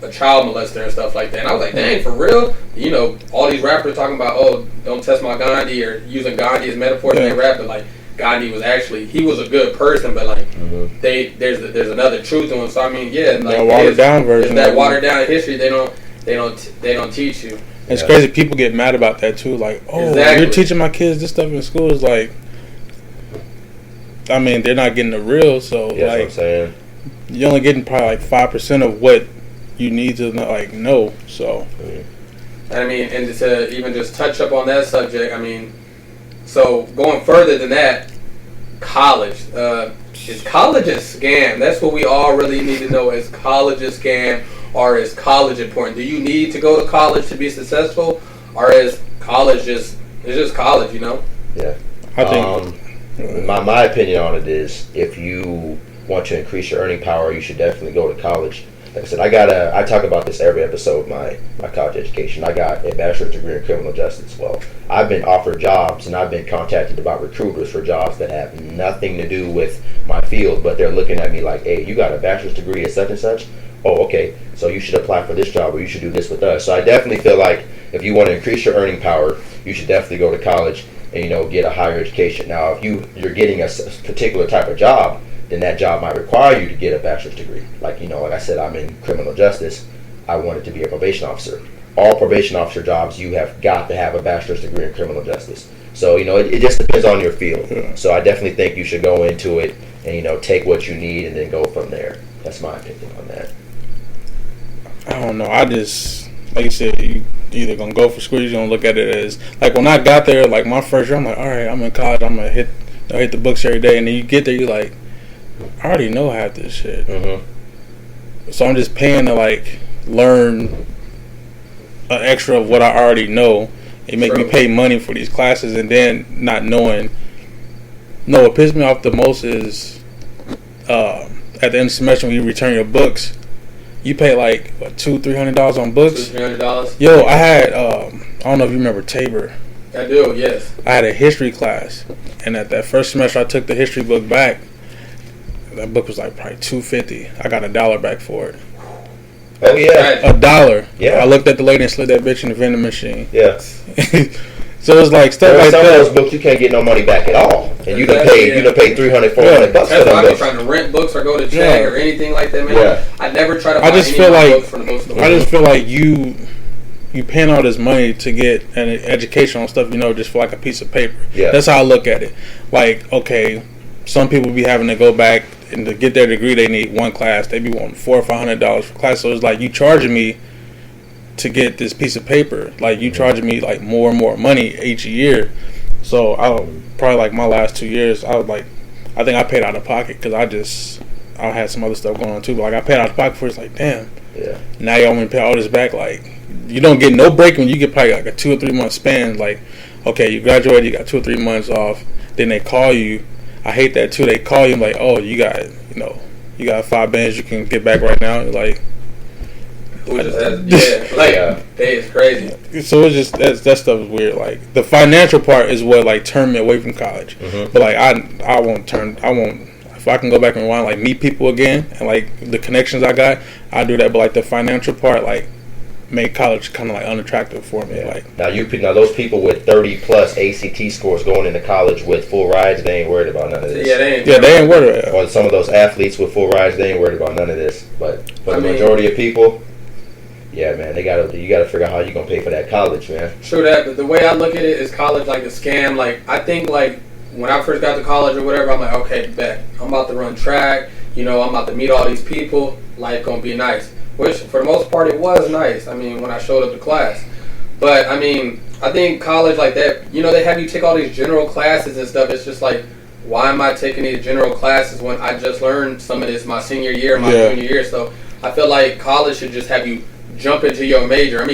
B: a child molester and stuff like that. And I was like, dang, for real? You know, all these rappers talking about, oh, don't test my Gandhi, or using Gandhi as metaphors in their rap, but like, Gandhi was actually, he was a good person, but like there's another truth to him. So I mean, yeah, like
D: that watered down version.
B: That watered down history they don't teach you.
D: It's crazy. People get mad about that too. Like, oh,
B: Exactly.
D: you're teaching my kids this stuff in school. Is like, I mean, they're not getting the real. So
C: Yeah, that's what I'm
D: like,
C: saying.
D: you're only getting probably like 5% of what you need to know. So
B: And I mean, and to even just touch up on that subject, I mean, so going further than that, college. Is college a scam? That's what we all really need to know. Is college a scam, or is college important? Do you need to go to college to be successful, or is college just college? You know?
C: Yeah.
D: I think
C: My opinion on it is, if you want to increase your earning power, you should definitely go to college. Like I said, I talk about this every episode. My college education. I got a bachelor's degree in criminal justice. Well, I've been offered jobs and I've been contacted about recruiters for jobs that have nothing to do with my field, but they're looking at me like, "Hey, you got a bachelor's degree at such and such? Oh, okay. So you should apply for this job, or you should do this with us." So I definitely feel like if you want to increase your earning power, you should definitely go to college and get a higher education. Now, if you're getting a particular type of job, then that job might require you to get a bachelor's degree. Like I said, I'm in criminal justice. I wanted to be a probation officer. All probation officer jobs, you have got to have a bachelor's degree in criminal justice. So, it just depends on your field. So I definitely think you should go into it and, take what you need and then go from there. That's my opinion on that.
D: I don't know. I just, like you said, you either gonna go for school, you're gonna look at it as, like, when I got there, like my first year, I'm like, all right, I'm in college, I'm gonna hit the books every day, and then you get there, you're like, I already know half this shit. So I'm just paying to like learn an extra of what I already know. It make me pay money for these classes, and then not knowing. No, what pissed me off the most is at the end of the semester when you return your books, you pay like what, $200-300 on books.
B: $200.
D: Yo, I had I don't know if you remember Tabor.
B: I do. Yes.
D: I had a history class, and at that first semester I took the history book back. That book was like probably $2.50. I got $1 back for it.
C: Oh yeah,
D: $1.
C: Yeah.
D: I looked at the lady and slid that bitch in the vending machine.
C: yeah.
D: So it's like stuff
C: There are
D: like
C: some of those
D: that.
C: books you can't get no money back at all, and you done
B: Exactly,
C: paid $300-400 for
B: That's
C: them
B: why I be
C: books.
B: trying to rent books or go to check or anything like that, man.
C: Yeah.
B: I never try to buy
D: I just
B: any
D: feel
B: of my
D: like
B: books for the books.
D: I just feel like you paying all this money to get an educational stuff, just for like a piece of paper.
C: Yeah.
D: That's how I look at it. Like, okay, some people be having to go back and to get their degree, they need one class. They be wanting $400 or $500 for class. So it's like you charging me to get this piece of paper. Like you charging me like more and more money each year. So I'll probably like my last 2 years, I think I paid out of pocket because I had some other stuff going on too. But like I paid out of pocket for it. It's like, damn.
C: Yeah.
D: Now you want me to pay all this back? Like, you don't get no break when you get probably like a 2 or 3 month span. Like, okay, you graduated, you got 2 or 3 months off. Then they call you. I hate that too. They call you like, oh, you got 5 bands you can get back right now. Like,
B: It's crazy.
D: so it's just that stuff is weird. Like the financial part is what like turned me away from college. But like I won't if I can go back and rewind, like meet people again and like the connections I got, I do that. But like the financial part, like made college kind of like unattractive for me. Like
C: Now those people with 30+ ACT scores going into college with full rides, they ain't worried about none of this.
B: They
D: ain't worried about it.
C: Or some of those athletes with full rides, they ain't worried about none of this. But for the
B: I mean-
C: majority of people, yeah, man, you gotta figure out how you gonna pay for that college, man.
B: True that, but the way I look at it is college like a scam. Like I think like when I first got to college or whatever, I'm like, okay, bet I'm about to run track. I'm about to meet all these people. Life gonna be nice. Which for the most part it was nice. I mean, when I showed up to class, but I mean, I think college like that. They have you take all these general classes and stuff. It's just like, why am I taking these general classes when I just learned some of this my senior year, my junior year? So I feel like college should just have you jump into your major. I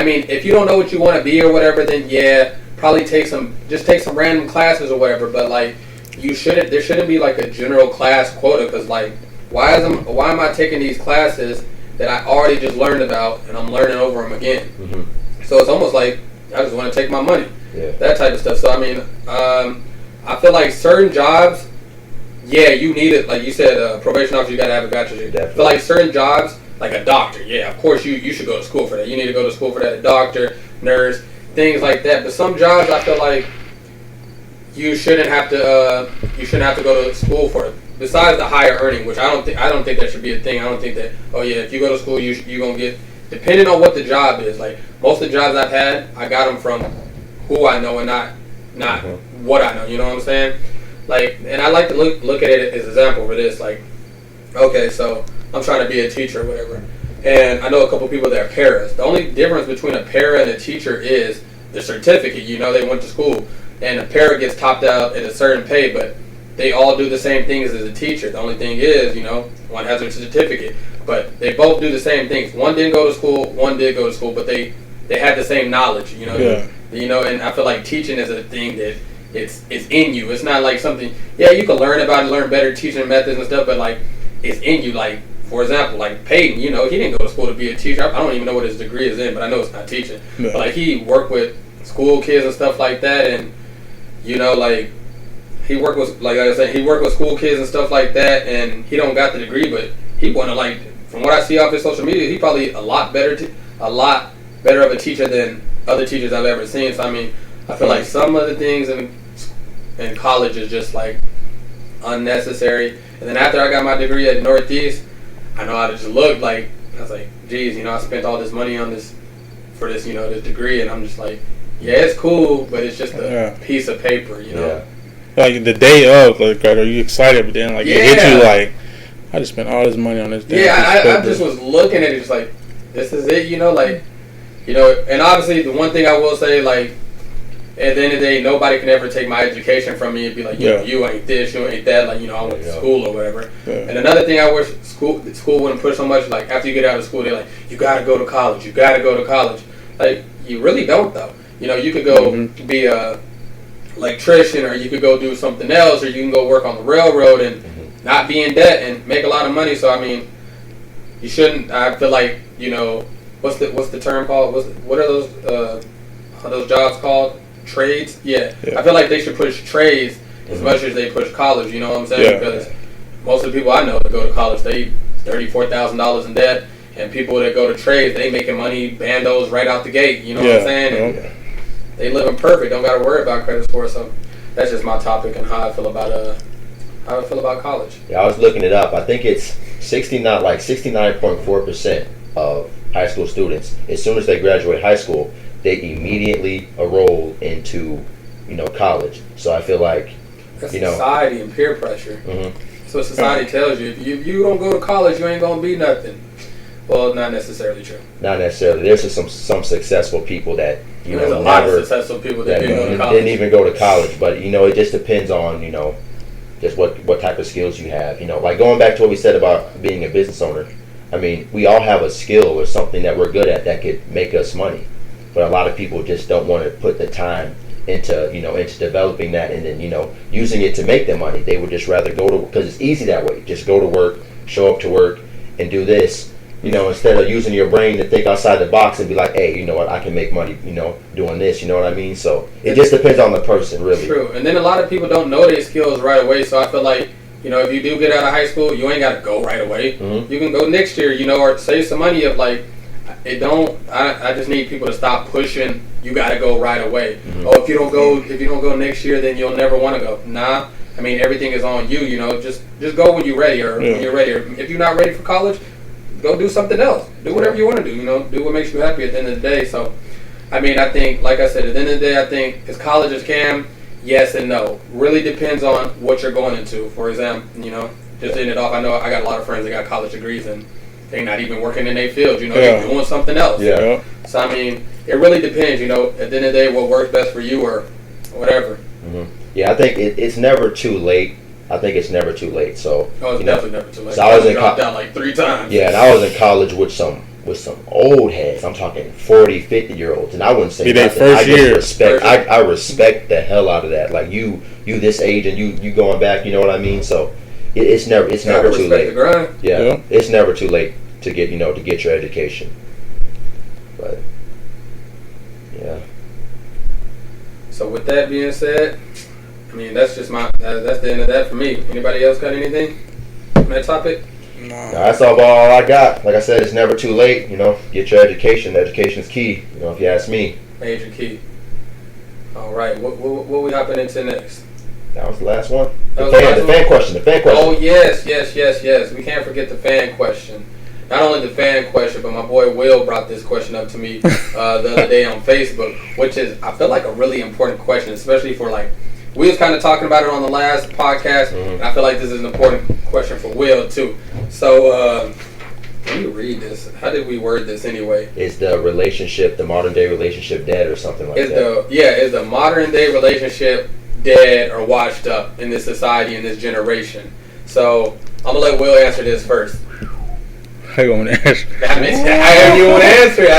B: mean, if you don't know what you want to be or whatever, then yeah, probably take some random classes or whatever. But like, there shouldn't be like a general class quota, because like, why am I taking these classes that I already just learned about and I'm learning over them again? So it's almost like I just want to take my money, that type of stuff. So I mean, I feel like certain jobs, yeah, you need it. Like you said, probation officer, you got to have a bachelor's degree. I feel like certain jobs, like a doctor, yeah, of course you should go to school for that. You need to go to school for that. A doctor, nurse, things like that. But some jobs, I feel like you shouldn't have to go to school for it. Besides the higher earning, which I don't think that should be a thing. I don't think that, oh yeah, if you go to school, you're gonna get, depending on what the job is. Like most of the jobs I've had, I got them from who I know and not what I know. You know what I'm saying? Like, and I like to look at it as an example for this. Like, okay, so I'm trying to be a teacher or whatever, and I know a couple people that are paras. The only difference between a para and a teacher is the certificate. You know, they went to school, and a para gets topped out at a certain pay, but they all do the same things as a teacher. The only thing is, you know, one has a certificate, but they both do the same things. One didn't go to school, one did go to school, but they had the same knowledge, you know.
D: Yeah.
B: You know, and I feel like teaching is a thing that it's in you. It's not like something, yeah, you can learn about it, learn better teaching methods and stuff, but like it's in you. Like, for example, like Peyton, you know, he didn't go to school to be a teacher. I don't even know what his degree is in, but I know it's not teaching.
D: Yeah.
B: But like he worked with school kids and stuff like that, and you know, like he worked with, like I said, he worked with school kids and stuff like that, and he don't got the degree, but he wanna, like, from what I see off his social media, he probably a lot better of a teacher than other teachers I've ever seen. So I mean, I feel like some of the things in college is just like unnecessary. And then after I got my degree at Northeast, I know how to just look like, I was like, geez, you know, I spent all this money on this you know, this degree, and I'm just like, yeah, it's cool, but it's just a piece of paper, you know.
C: Yeah.
D: Like the day of, like, are you excited? But then, like, it hit you like, I just spent all this money on this.
B: I just was looking at it, just like, this is it, you know, like, you know. And obviously, the one thing I will say, like, at the end of the day, nobody can ever take my education from me and be like, you know, you ain't this, you ain't that, like, you know, I went to school or whatever. Yeah. And another thing I wish school wouldn't push so much, like, after you get out of school, they're like, you gotta go to college, you gotta go to college. Like, you really don't, though. You know, you could go be a electrician, or you could go do something else, or you can go work on the railroad and not be in debt and make a lot of money. So I mean, you shouldn't. I feel like, you know, what's the term called? What are those jobs called? Trades. Yeah. I feel like they should push trades as much as they push college. You know what I'm saying? Because most of the people I know that go to college, they $34,000 in debt, and people that go to trades, they making money bandos right out the gate. You know what I'm saying? And they living perfect, don't got to worry about credit score. So that's just my topic and how I feel about college.
C: Yeah, I was looking it up. I think it's 69.4% of high school students, as soon as they graduate high school, they immediately enroll into, you know, college. So I feel like,
B: that's,
C: you know,
B: society and peer pressure. So society tells you, if you don't go to college, you ain't gonna be nothing. Well, not necessarily true.
C: Not necessarily. There's just some successful people that, you
B: There's
C: know,
B: a lot of successful people that
C: didn't even go to college. But, you know, it just depends on, you know, just what type of skills you have. You know, like going back to what we said about being a business owner. I mean, we all have a skill or something that we're good at that could make us money. But a lot of people just don't want to put the time into, you know, into developing that and then, you know, using it to make them money. They would just rather go to, because it's easy that way. Just go to work, show up to work, and do this. You know, instead of using your brain to think outside the box and be like, hey, you know what, I can make money, you know, doing this, you know what I mean? So it just depends on the person, really.
B: True. And then a lot of people don't know their skills right away. So I feel like, you know, if you do get out of high school, you ain't got to go right away. You can go next year, you know, or save some money of like, I just need people to stop pushing, you got to go right away. Oh, if you don't go next year, then you'll never want to go. Nah. I mean, everything is on you, you know, just go when you're ready, or when you're ready. Or if you're not ready for college, go do something else. Do whatever you want to do, you know. Do what makes you happy at the end of the day. So, I mean, I think, like I said, at the end of the day, I think as college as can, yes and no. Really depends on what you're going into. For example, you know, just ending it off, I know I got a lot of friends that got college degrees and they're not even working in their field, you know, they're doing something else.
C: Yeah.
B: So, I mean, it really depends, you know, at the end of the day, what works best for you or whatever.
C: Yeah, I think it's never too late. I think it's never too late. So
B: it's definitely never too late.
C: So I was
B: dropped out like 3 times.
C: Yeah, and I was in college with some old heads. I'm talking 40, 50-year-olds, and I wouldn't say nothing.
D: First year.
C: I respect the hell out of that. Like you this age and you going back. You know what I mean? So it's never too late.
B: The grind.
C: Yeah, it's never too late to get your education. But yeah.
B: So with that being said, I mean, that's just that's the end of that for me. Anybody else got anything on that topic?
C: No, that's all I got. Like I said, it's never too late. You know, get your education. Education's key. You know, if you ask me.
B: Major key. All right, what we hopping into next?
C: That was the last one.
B: That
C: The
B: was
C: fan,
B: the
C: the
B: last
C: fan question. The fan question.
B: Oh yes. We can't forget the fan question. Not only the fan question, but my boy Will brought this question up to me the other day on Facebook, which is, I feel like, a really important question, especially for, like, we was kind of talking about it on the last podcast, and I feel like this is an important question for Will too. So let me read this. How did we word this anyway?
C: Is the relationship, the modern day relationship, dead or something like that?
B: Is the modern day relationship dead or washed up in this society, in this generation? So I'm gonna let Will answer this first.
D: How you want to answer?
B: I mean, however you want to answer it.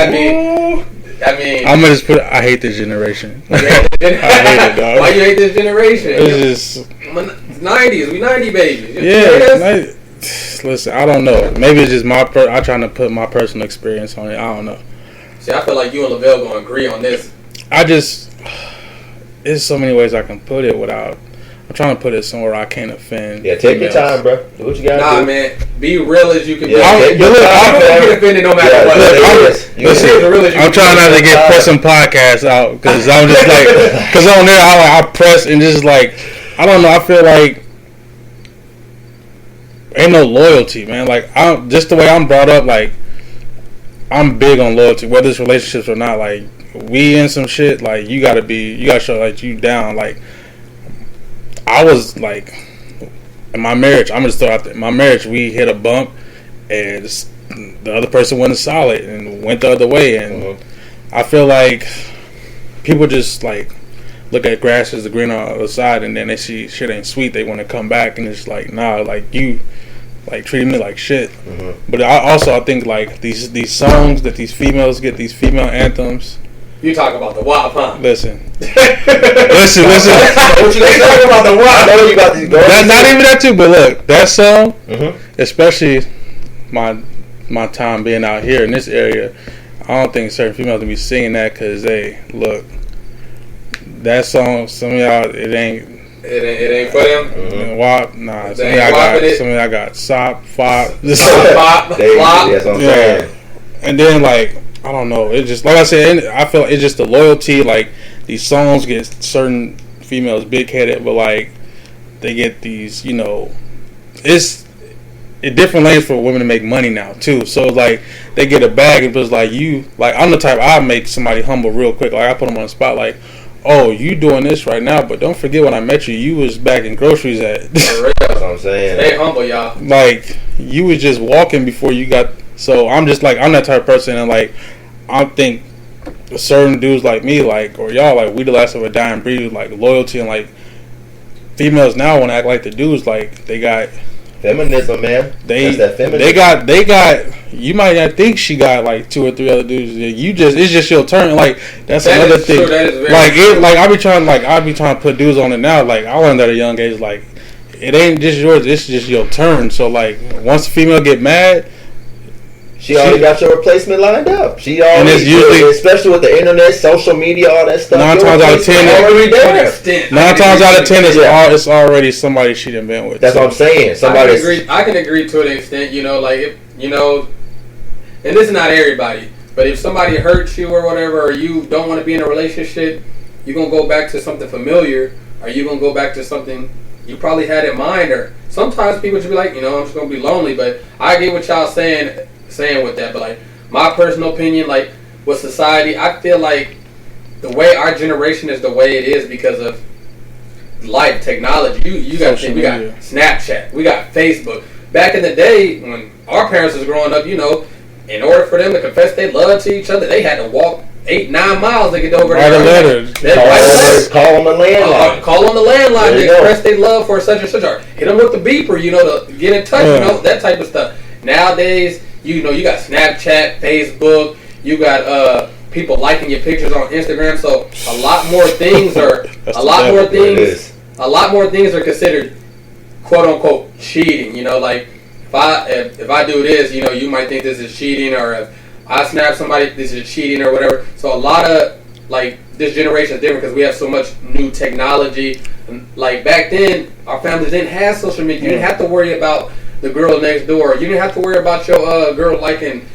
B: I mean,
D: I'm gonna just put. I hate this generation.
B: I hate
D: it, dog.
B: Why you hate this generation?
D: It's just
B: 90s. We 90 babies.
D: yeah. Listen, I don't know. Maybe it's just I'm trying to put my personal experience on it. I don't know.
B: See, I feel like you and Lavelle gonna agree on this.
D: There's so many ways I can put it without. I'm trying to put it somewhere I can't offend.
C: Yeah, take your time, bro. Do what you gotta do.
B: Man, be real as you can be.
C: Yeah, take your time,
B: I'm gonna get offended no matter what.
D: I'm trying not to get pressing podcasts out because I'm just like, because on there I press and just like, I don't know. I feel like ain't no loyalty, man. Like just the way I'm brought up, like I'm big on loyalty, whether it's relationships or not. Like we in some shit, like you gotta show like you down. Like I was like in my marriage, I'm just throw out there. My marriage, we hit a bump, and the other person wasn't solid and went the other way. And I feel like people just like look at grass as the green on the other side, and then they see shit ain't sweet. They want to come back, and it's like, nah, like you like treating me like shit. But I think like these songs that these females get, these female anthems.
B: You talk about the WAP, huh?
D: Listen.
C: What you talking about the WAP? I know you got these girls.
D: Not even that too, but look, that song, especially my time being out here in this area, I don't think certain females will be singing that because look, that song, some of y'all, it ain't
B: for them.
D: WAP, nah. Some of y'all got SOP, FOP,
C: That's what I'm saying.
D: And then like, I don't know. It's just like I said. I feel like it's just the loyalty. Like these songs get certain females big headed, but like they get these. You know, it's a different lanes for women to make money now too. So like they get a bag and it's like you. Like I'm the type I make somebody humble real quick. Like I put them on the spot. Like, oh, you doing this right now, but don't forget when I met you, you was bagging groceries at.
B: For real.
C: That's what I'm saying.
B: Stay humble, y'all.
D: Like you was just walking before you got. So I'm just like, I'm that type of person, and like I think certain dudes like me, like, or y'all, like, we the last of a dying breed, like loyalty, and like females now want to act like the dudes, like they got
C: feminism, man. That's that feminism.
D: They got. You might not think she got like 2 or 3 other dudes. It's just your turn. Like that's another thing.
B: True, that is very
D: like
B: true.
D: I be trying to put dudes on it now. Like I learned at a young age, like it ain't just yours. It's just your turn. So like once the female get mad.
C: She already got your replacement lined up. She already,
D: and it's usually,
C: especially with the internet, social media, all that stuff.
D: 9 times out of 10, 9 times out of 10, it's already somebody she done been with.
C: That's what I'm saying.
B: I can agree to an extent. You know, like if you know, and this is not everybody, but if somebody hurts you or whatever, or you don't want to be in a relationship, you're gonna go back to something familiar, or you gonna go back to something you probably had in mind. Or sometimes people just be like, you know, I'm just gonna be lonely. But I get what y'all saying with that, but like my personal opinion, like with society, I feel like the way our generation is the way it is because of life, technology. You got to think, we got Snapchat, we got Facebook. Back in the day when our parents was growing up, you know, in order for them to confess they love to each other, they had to walk 8-9 miles to get over there.
D: Write a letter.
C: Call on the landline.
B: Call on the landline to express their love for such and such. Or hit them with the beeper, you know, to get in touch, you know, that type of stuff. Nowadays, you know, you got Snapchat, Facebook, you got people liking your pictures on Instagram. So a lot more things are a lot more things are considered quote unquote cheating. You know, like if I do this, you know, you might think this is cheating, or if I snap somebody, this is cheating or whatever. So a lot of like this generation is different because we have so much new technology. And, like back then, our families didn't have social media. You didn't have to worry about the girl next door. You didn't have to worry about your girl liking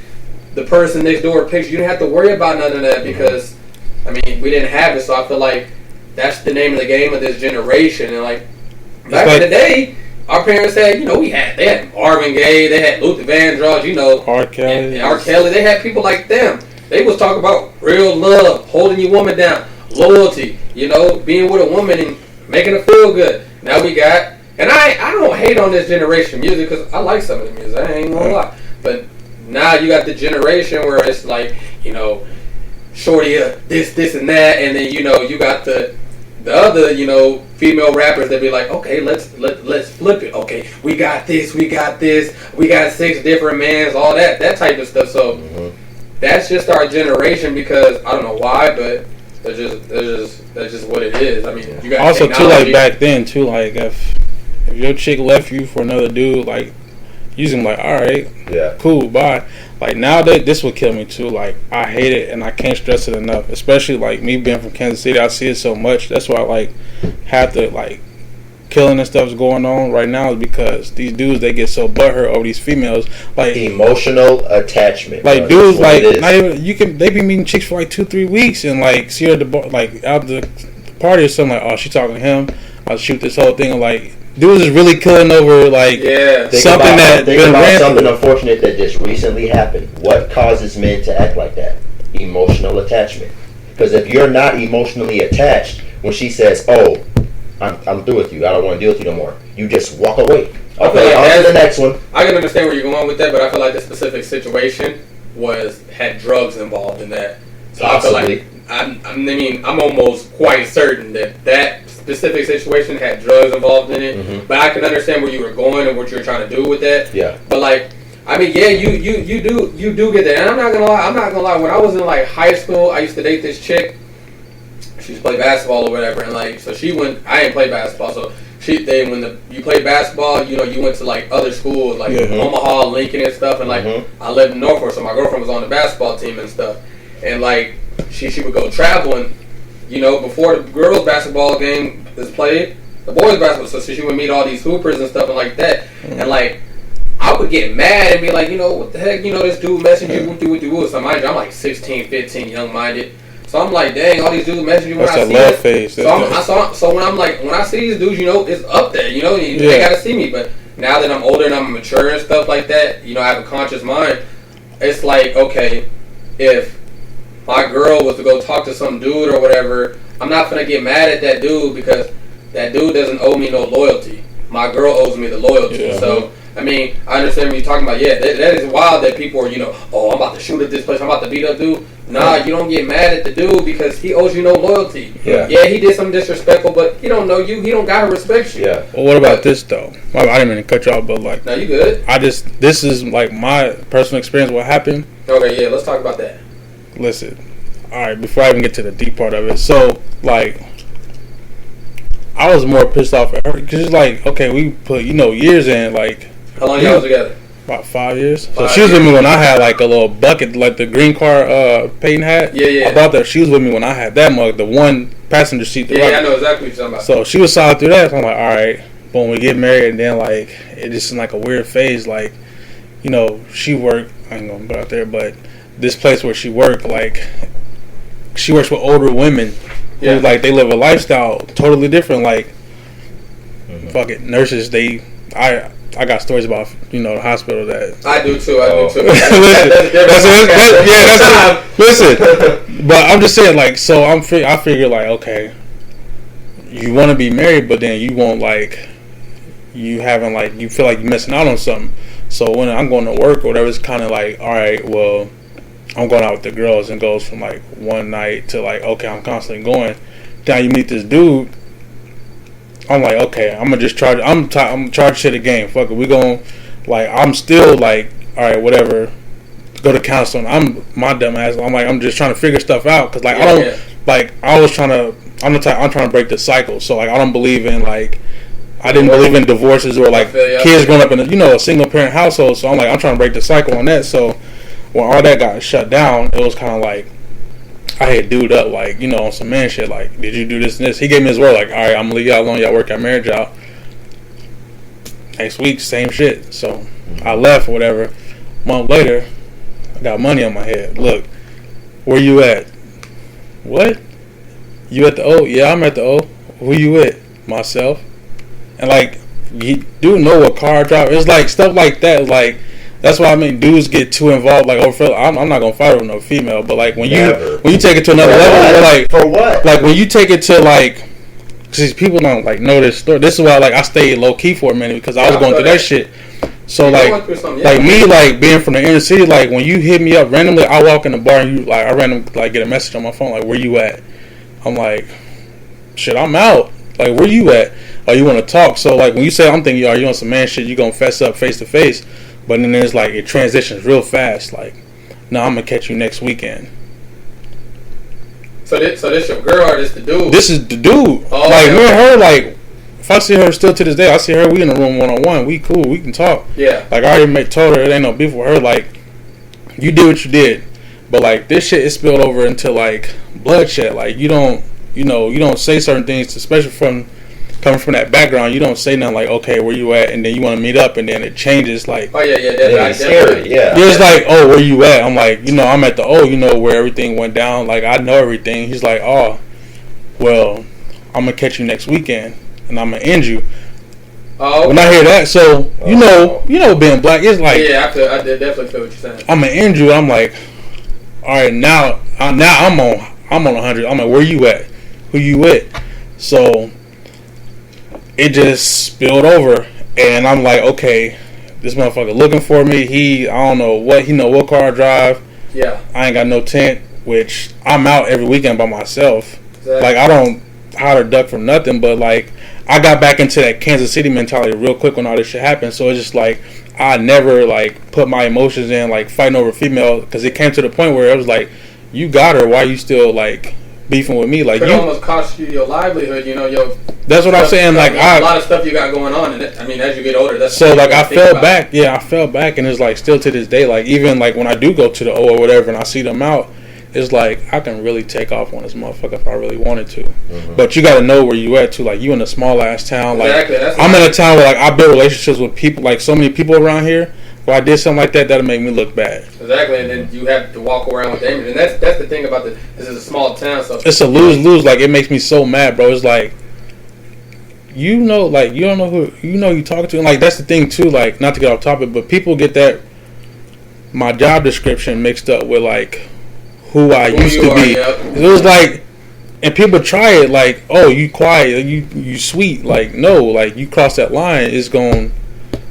B: the person next door picture. You didn't have to worry about none of that because, I mean, we didn't have it. So I feel like that's the name of the game of this generation. And like back in the day, our parents had, they had Marvin Gaye, they had Luther Vandross,
D: R. Kelly.
B: and R. Kelly. They had people like them. They was talking about real love, holding your woman down, loyalty, being with a woman and making her feel good. Now we got, and I don't hate on this generation music because I like some of the music. I ain't gonna lie, but now you got the generation where it's like, shorty this and that, and then you got the other female rappers that be like, okay, let's flip it. Okay, we got this, we got 6 different mans, all that type of stuff. So that's just our generation because I don't know why, but that's just what it is. I mean, you got
D: also
B: technology.
D: too, like back then too, like if your chick left you for another dude, like you seem like, all right,
C: Yeah.
D: cool, bye. Like nowadays, this would kill me too. Like I hate it, and I can't stress it enough. Especially like me being from Kansas City, I see it so much. That's why I like have to like killing and stuff's going on right now is because these dudes they get so butthurt over these females. Like
C: Emotional attachment.
D: like
C: bro.
D: dudes
C: That's what
D: like
C: it is.
D: not even they be meeting chicks for like 2-3 weeks and like see her at the bar, like out the party or something like, oh, she talking to him. I'll shoot this whole thing. And, like dudes is really killing over like
B: Yeah.
C: Think
D: something
C: about,
D: that
C: think
D: been
C: about
D: ran
C: something
D: through.
C: unfortunate that just recently happened. What causes men to act like that? Emotional attachment. Because if you're not emotionally attached, when she says, "Oh, I'm through with you. I don't want to deal with you no more," you just walk away.
B: I feel
C: Okay,
B: like
C: on to
B: that's-
C: the next one.
B: I can understand where you're going with that, but I feel like the specific situation had drugs involved in that. So
C: Possibly.
B: I feel like I'm almost quite certain that specific situation had drugs involved in it.
C: Mhm.
B: But I can understand where you were going and what you were trying to do with that.
C: Yeah.
B: But like, yeah, you do get that. And I'm not gonna lie. When I was in like high school, I used to date this chick. She used to play basketball or whatever, and like, so she went. I didn't play basketball, so you played basketball, you went to like other schools like Omaha, Lincoln, and stuff, and like I lived in Norfolk, so my girlfriend was on the basketball team and stuff, and like she would go traveling, before the girls' basketball game is played, the boys' basketball, so she would meet all these hoopers and stuff and like that, and like. I would get mad and be like, what the heck, this dude messaging you. So mind you, I'm like 16, 15, young-minded. So I'm like, dang, all these dudes messaging you when
D: That's
B: I
D: a
B: see
D: love
B: it.
D: phase.
B: So when I see these dudes, it's up there, they gotta see me. But now that I'm older and I'm mature and stuff like that, I have a conscious mind. It's like, okay, if my girl was to go talk to some dude or whatever, I'm not gonna get mad at that dude because that dude doesn't owe me no loyalty. My girl owes me the loyalty.
D: Yeah.
B: So I understand what you're talking about. Yeah, that is wild that people are, oh, I'm about to shoot at this place, I'm about to beat up dude. Nah, you don't get mad at the dude because he owes you no loyalty.
C: Yeah.
B: Yeah, he did something disrespectful, but he don't know you. He don't gotta respect you.
C: Yeah.
D: Well, what about this though? I didn't mean to cut you off, but like,
B: Now you good?
D: this is like my personal experience. What happened?
B: Okay, yeah, let's talk about that.
D: Listen, all right. Before I even get to the deep part of it, so like, I was more pissed off at her because it's like, okay, we put years in, like
B: How long y'all was together?
D: about 5 years. So
B: 5
D: she was with me
B: years.
D: when I had like a little bucket, like the green car Peyton hat.
B: Yeah.
D: I bought that. She was with me when I had that mug, the one passenger seat.
B: Yeah, I know exactly what you're talking about.
D: So she was solid through that. So I'm like, all right. But when we get married, and then like it just in like a weird phase. Like, she worked. I ain't gonna put out there, but this place where she worked, like, she works with older women.
B: Yeah.
D: Who, like, they live a lifestyle totally different. Like, fucking nurses. I got stories about the hospital that.
B: I do too.
D: Listen, but I'm just saying, like, so I figure like, okay, you want to be married, but then you won't, like, you haven't, like, you feel like you're missing out on something. So when I'm going to work or whatever, it's kind of like, all right, well, I'm going out with the girls, and goes from like one night to like, okay, I'm constantly going. Now you meet this dude. I'm like, okay, I'm gonna just charge. I'm charge shit again. Fuck it, we gon' like. I'm still like, all right, whatever. Go to counseling. I'm my dumb ass. I'm just trying to figure stuff out because like I don't like. I was trying to. I'm trying to break the cycle. So like I don't believe in like. I didn't believe in divorces or like kids growing up in a single parent household. So I'm like I'm trying to break the cycle on that. So when all that got shut down, it was kind of like. I had dude up, like, on some man shit, like, did you do this and this? He gave me his word, like, all right, I'm going to leave y'all alone, y'all work your marriage out. Next week, same shit. So, I left or whatever. A month later, I got money on my head. Look, where you at? What? You at the O? Yeah, I'm at the O. Who you with? Myself. And like, you do know what car I drive. It's like stuff like that. Like, that's why I mean, dudes get too involved. Like, oh, I'm not gonna fight with no female. But like, when you take it to another level, like
C: for what?
D: Like when you take it to like, because people don't like know this story. This is why like I stayed low key for a minute because I was going through that shit. So like me, like being from the inner city, like when you hit me up randomly, I walk in the bar and you like I randomly like get a message on my phone like, where you at? I'm like, shit, I'm out. Like, where you at? Oh, you want to talk? So like when you say I'm thinking, are you on some man shit? You gonna fess up face to face? But then there's like it transitions real fast. Like, no, I'm gonna catch you next weekend.
B: So this your girl or this the dude?
D: This is the dude.
B: Oh,
D: like
B: okay.
D: me and her, like if I see her still to this day, I see her. We in the room 1-on-1. We cool. We can talk.
B: Yeah.
D: Like I already told her it ain't no beef with her. Like you did what you did, but like this shit is spilled over into like bloodshed. Like you don't say certain things, especially from coming from that background. You don't say nothing like, okay, where you at, and then you want to meet up, and then it changes. Like,
B: oh yeah,
C: it's scary. Yeah.
D: It's like, oh, where you at? I'm like, I'm at the where everything went down. Like I know everything. He's like, oh, well, I'm gonna catch you next weekend, and I'm gonna end you.
B: Oh.
D: When I hear that, so you know, being black, it's like,
B: yeah, I definitely feel what you're saying.
D: I'm gonna end you. I'm like, all right, now I'm on 100. I'm like, where you at? Who you with? So it just spilled over, and I'm like, okay, this motherfucker looking for me. I don't know what he know what car I drive.
B: Yeah.
D: I ain't got no tent, which I'm out every weekend by myself.
B: Exactly.
D: Like I don't hide or duck from nothing, but like I got back into that Kansas City mentality real quick when all this shit happened. So it's just like I never like put my emotions in like fighting over a female because it came to the point where it was like, you got her, why you still like beefing with me? Like
B: it
D: you
B: almost cost you your livelihood, your.
D: That's what I'm saying. Like
B: a lot of stuff you got going on, and as you get older, that's
D: so like I fell back. Yeah, I fell back, and it's like still to this day. Like even like when I do go to the O or whatever, and I see them out, it's like I can really take off on this motherfucker if I really wanted to. Mm-hmm. But you got to know where you at too. Like you in a small ass town. Like
B: exactly.
D: I'm in a town where like I build relationships with people. Like so many people around here. If I did something like that, that'll make me look bad.
B: Exactly, and then you have to walk around with damage, and that's the thing about this is a small town, so
D: it's a lose. Like it makes me so mad, bro. It's like like you don't know who you talking to, and like that's the thing too. Like not to get off topic, but people get that my job description mixed up with like who I used to be. Yep. It was like, and people try it like, oh, you quiet, you sweet. Like no, like you cross that line, it's going.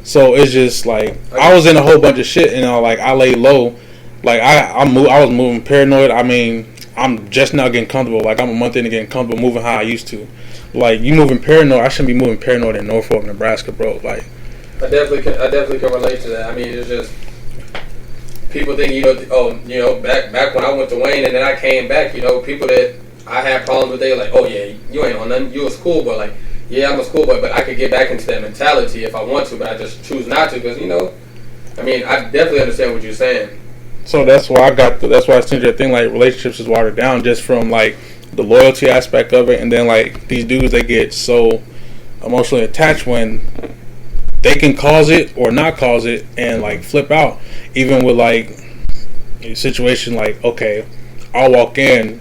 D: So it's just like I was in a whole bunch of shit, and like I lay low, like I was moving paranoid. I mean, I'm just now getting comfortable. Like I'm a month into getting comfortable moving how I used to. Like you moving paranoid, I shouldn't be moving paranoid in Norfolk, Nebraska, bro. Like
B: I definitely can relate to that. I mean, it's just people think back when I went to Wayne and then I came back. People that I had problems with, they were like, oh yeah, you ain't on nothing. You a schoolboy, like. Yeah, I'm a schoolboy, but I could get back into that mentality if I want to, but I just choose not to because, I mean, I definitely understand what you're saying.
D: So that's why that's why I sent you a thing like relationships is watered down just from like the loyalty aspect of it, and then like these dudes, they get so emotionally attached when they can cause it or not cause it and like flip out. Even with like a situation like, okay, I'll walk in,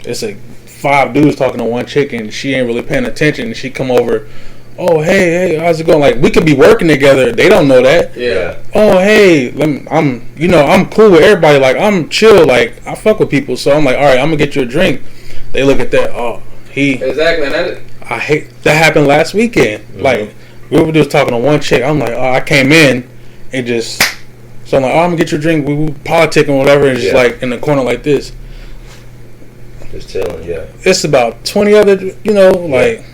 D: it's a 5 dudes talking to one chick and she ain't really paying attention, and she come over, oh hey, how's it going? Like we could be working together, they don't know that.
B: Yeah.
D: Oh hey, I'm cool with everybody, like I'm chill, like I fuck with people, so I'm like, all right, I'm gonna get you a drink. They look at that, oh
B: exactly.
D: I hate that happened last weekend. Mm-hmm. Like we were just talking to one chick, I'm like, oh, I came in and just, so I'm like, oh, I'm gonna get you a drink, we politicking or whatever, and just like in the corner like this.
C: Just chilling, yeah.
D: It's about 20 other, like.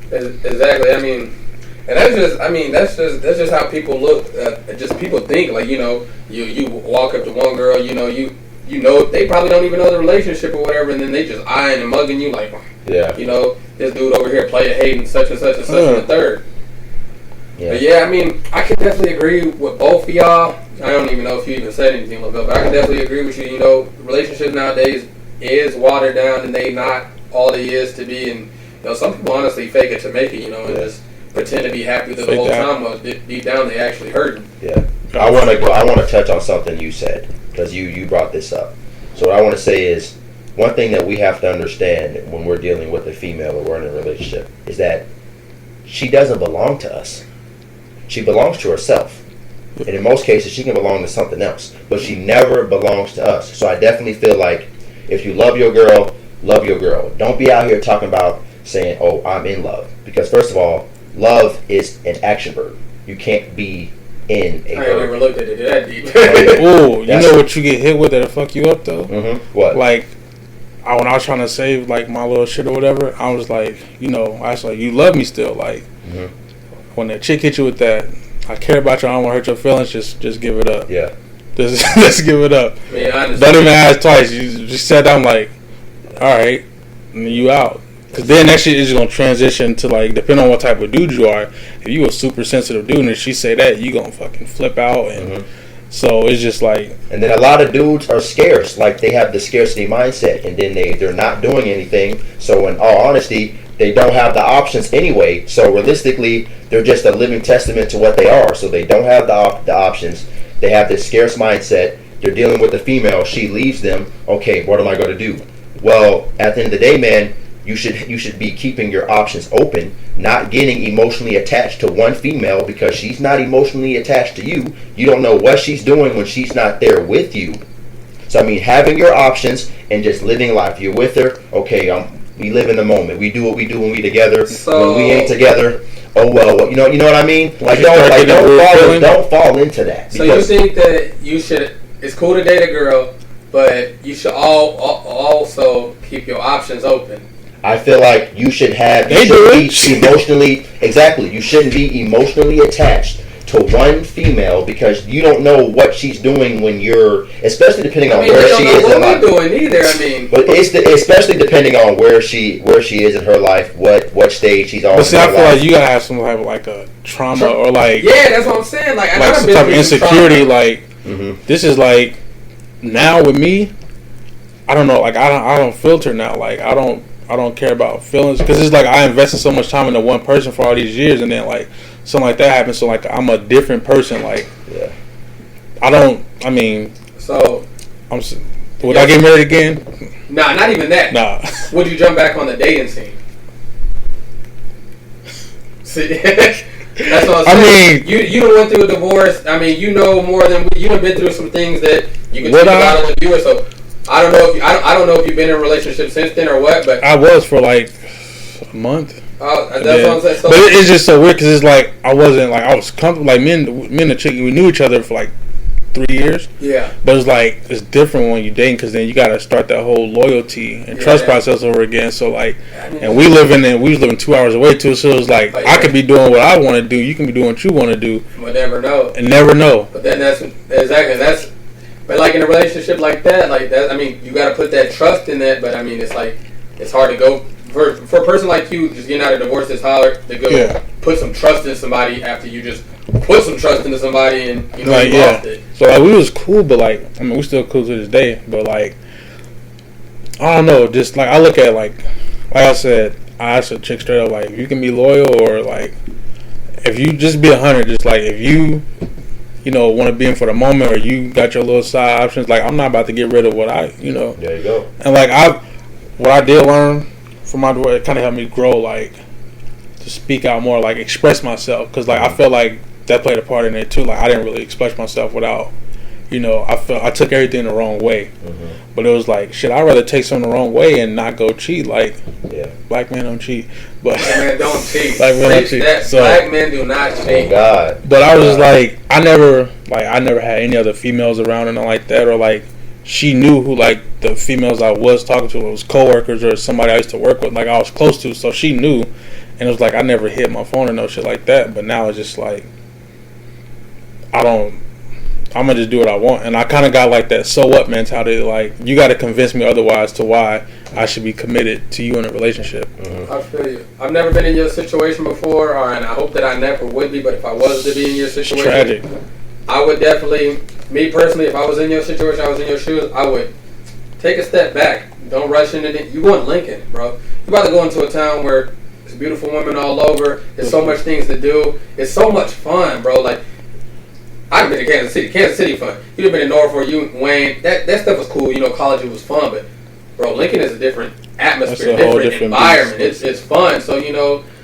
B: Exactly. I mean, and that's just how people look. Just people think. Like you walk up to one girl, they probably don't even know the relationship or whatever, and then they just eyeing and mugging you like,
C: yeah,
B: this dude over here playing hating such and such and such and the third.
C: Yeah.
B: But yeah, I mean, I can definitely agree with both of y'all. I don't even know if you even said anything like that, but I can definitely agree with you. Relationships nowadays is watered down, and they not all they is to be. And some people honestly fake it to make it, and just pretend to be happy the whole time, but deep down they actually hurting.
C: Yeah, I want to touch on something you said because you brought this up. So what I want to say is, one thing that we have to understand when we're dealing with a female or we're in a relationship is that she doesn't belong to us. She belongs to herself. And in most cases, she can belong to something else. But she never belongs to us. So I definitely feel like if you love your girl, love your girl. Don't be out here talking about saying, oh, I'm in love. Because first of all, love is an action verb. You can't be in a
B: I
C: verb.
B: ain't never looked at it that deep.
D: Ooh, you know what you get hit with that'll fuck you up though?
C: What?
D: Like, when I was trying to save like my little shit or whatever, I was like, I was like, you love me still. Like, when that chick hit you with that, I care about you, I don't want to hurt your feelings, just give it up.
C: Yeah.
D: Let's give it up.
B: I mean, I understand.
D: Don't even ask twice. You just sat down like, all right, and then you out. Because then that shit is going to transition to, like, depending on what type of dude you are. If you a super sensitive dude and if she say that, you going to fucking flip out. And so it's just like...
C: And then a lot of dudes are scarce. Like, they have the scarcity mindset. And then they're not doing anything. So in all honesty, they don't have the options anyway. So realistically, they're just a living testament to what they are. So they don't have the options. They have this scarce mindset. They're dealing with a female. She leaves them. Okay, what am I going to do? Well, at the end of the day, man... You should be keeping your options open, not getting emotionally attached to one female because she's not emotionally attached to you. You don't know what she's doing when she's not there with you. So I mean, having your options and just living life. You're with her, okay. We live in the moment. We do what we do when we together.
B: So,
C: when we ain't together, oh well. You know what I mean? Like don't fall into that.
B: So you think that you should? It's cool to date a girl, but you should also keep your options open.
C: I feel like you should be emotionally exactly. You shouldn't be emotionally attached to one female because you don't know what she's doing when you're, especially depending on where she is in life.
B: Doing either. I mean,
C: but especially depending on where she is in her life, what stage she's on.
D: But see, I feel like you gotta have some type of like a trauma or like
B: that's what I'm saying. Like
D: some type of insecurity. Like this is like now with me, I don't know. Like I don't filter now. Like I don't care about feelings because it's like I invested so much time into one person for all these years, and then like something like that happens. So like I'm a different person. Like
B: So
D: would I get married again?
B: Nah, not even that.
D: Nah.
B: Would you jump back on the dating scene? See, that's what I'm saying. I mean, you done went through a divorce. I mean, you know more than you done been through some things that you can speak about on the viewer. So. I don't know if you've been in a relationship since then or what, but
D: I was for like a month.
B: That's what I'm saying. So,
D: but it's just so weird because it's like I was comfortable. Like me and the chick, we knew each other for like 3 years.
B: Yeah.
D: But it's like it's different when you dating because then you got to start that whole loyalty and trust process over again. So like, and we was living 2 hours away too. So it was like I could be doing what I want to do. You can be doing what you want to do.
B: We'll never know.
D: And never know.
B: But then that's. But like in a relationship like that, I mean, you got to put that trust in that. But I mean, it's like it's hard to go for a person like you just getting out of divorce. It's hard to go put some trust in somebody after you just put some trust into somebody and you lost it.
D: So like we was cool, but like I mean, we still cool to this day. But like I don't know, just like I look at like I said, I asked a chick straight up like, you can be loyal or like if you just be 100, just like if you. Want to be in for the moment, or you got your little side options. Like I'm not about to get rid of what I.
C: There you go.
D: And like what I did learn from my divorce, it kind of helped me grow, like to speak out more, like express myself, because like I feel like that played a part in it too. Like I didn't really express myself without, I took everything the wrong way. But it was like shit. I'd rather take something the wrong way and not go cheat. Like black men don't cheat, but
B: black men don't cheat.
D: Black men don't cheat.
B: So, black men do not cheat.
C: Oh God.
D: But I was just like, I never had any other females around or nothing like that, or like she knew who like the females I was talking to, it was coworkers or somebody I used to work with, like I was close to, so she knew, and it was like I never hit my phone or no shit like that. But now it's just like I'm gonna just do what I want, and I kind of got like that so what mentality. Like you got to convince me otherwise to why I should be committed to you in a relationship.
B: I feel you. I've never been in your situation before, and I hope that I never would be. But if I was to be in your situation,
D: tragic.
B: I would definitely, me personally, if I was in your situation, I was in your shoes, I would take a step back. Don't rush into it. You want Lincoln, bro. You about to go into a town where there's beautiful women all over. There's so much things to do. It's so much fun, bro. Like. I've been to Kansas City. Kansas City fun. You've been in Norfolk, Wayne. That stuff was cool. College was fun, but bro, Lincoln is a different atmosphere,
D: That's a whole
B: different
D: different
B: environment.
D: beast.
B: It's fun. So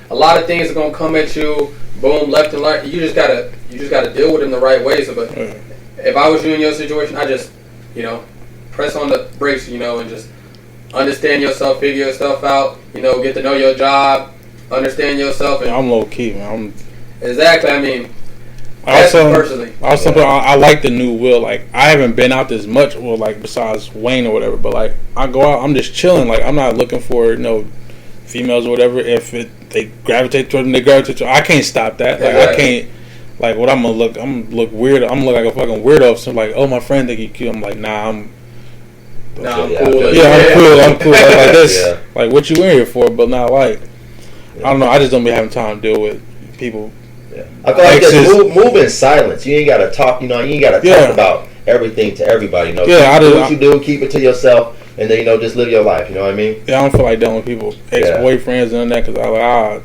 B: a lot of things are gonna come at you, boom, left and right. You just gotta deal with them the right way. So, but if I was you in your situation, I just, press on the brakes, and just understand yourself, figure yourself out. Get to know your job, understand yourself. And
D: I'm low key, man.
B: exactly. I mean, personally,
D: I like the new Will. Like, I haven't been out this much, well, like, besides Wayne or whatever. But like, I go out, I'm just chilling. Like, I'm not looking for females or whatever. If they gravitate toward them, they gravitate toward. I can't stop that. Like, I can't. Like, what I'm gonna look weird. I'm gonna look like a fucking weirdo. So like, oh, my friend think you cute. I'm like, nah, I'm cool. I'm cool. Like this.
C: Yeah.
D: Like, what you in here for? But not like, I don't know. I just don't be having time to deal with people.
C: Yeah. I feel like just move in silence. You ain't gotta talk. You ain't gotta talk about everything to everybody. Do what you do. Keep it to yourself, and then just live your life. You know what I mean?
D: Yeah, I don't feel like dealing with people, ex-boyfriends and that, because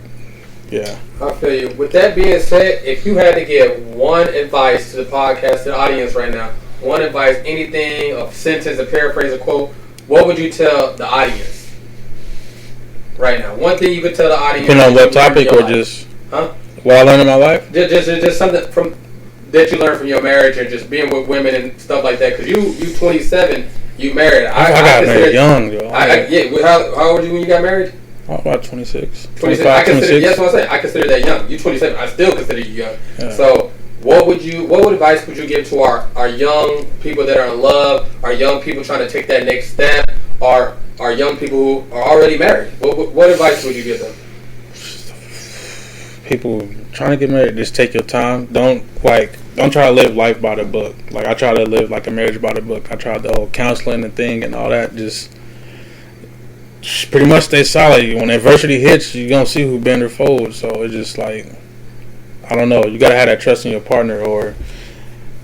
D: yeah.
B: I feel you. With that being said, if you had to give one advice to the podcast, to the audience right now, one advice, anything, a sentence, a paraphrase, a quote, what would you tell the audience right now? One thing you could tell the audience.
D: Depending on what topic or just what I learned in my life?
B: Just something from that you learned from your marriage or just being with women and stuff like that. Because you 27, you married.
D: I got married young, yo.
B: How old were you when you got married?
D: About 26.
B: 26. That's what I'm saying. I consider that young. You 27. I still consider you young.
D: Yeah.
B: So, what advice would you give to our young people that are in love, our young people trying to take that next step, our young people who are already married? What advice would you give them?
D: People trying to get married, just take your time. Don't try to live life by the book. Like, I try to live like a marriage by the book. I tried the whole counseling and thing and all that. Just pretty much stay solid. When adversity hits, you're going to see who bend or fold. So it's just like, I don't know. You got to have that trust in your partner. Or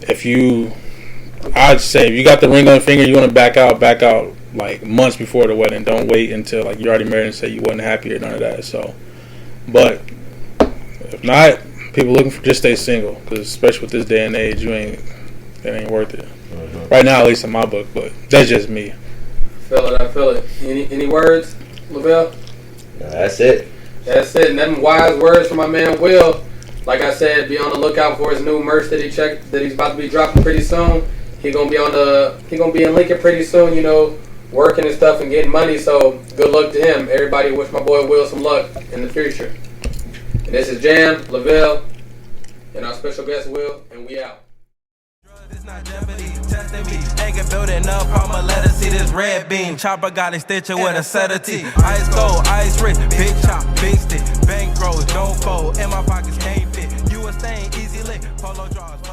D: I'd say if you got the ring on your finger, you want to back out like months before the wedding. Don't wait until like you're already married and say you wasn't happy or none of that. So, but if not, people looking for, just stay single. Because especially with this day and age, it ain't worth it. Mm-hmm. Right now, at least in my book. But that's just me.
B: I feel it. Any words, Lavelle?
C: No, that's it.
B: And them wise words from my man Will. Like I said, be on the lookout for his new merch that he's about to be dropping pretty soon. He gonna be in Lincoln pretty soon, working and stuff and getting money. So good luck to him. Everybody wish my boy Will some luck in the future. And this is Jam, Lavelle, and our special guest Will, and we out.
A: It's not jeopardy, testing me. Ain't get building up, I'ma let her see this red beam. Chopper got it stitched with a sedative. Ice cold, ice rich, big chop, big stick. Bankroll, don't fold, in my pockets can't fit. You a stain, easy lick, polo draws.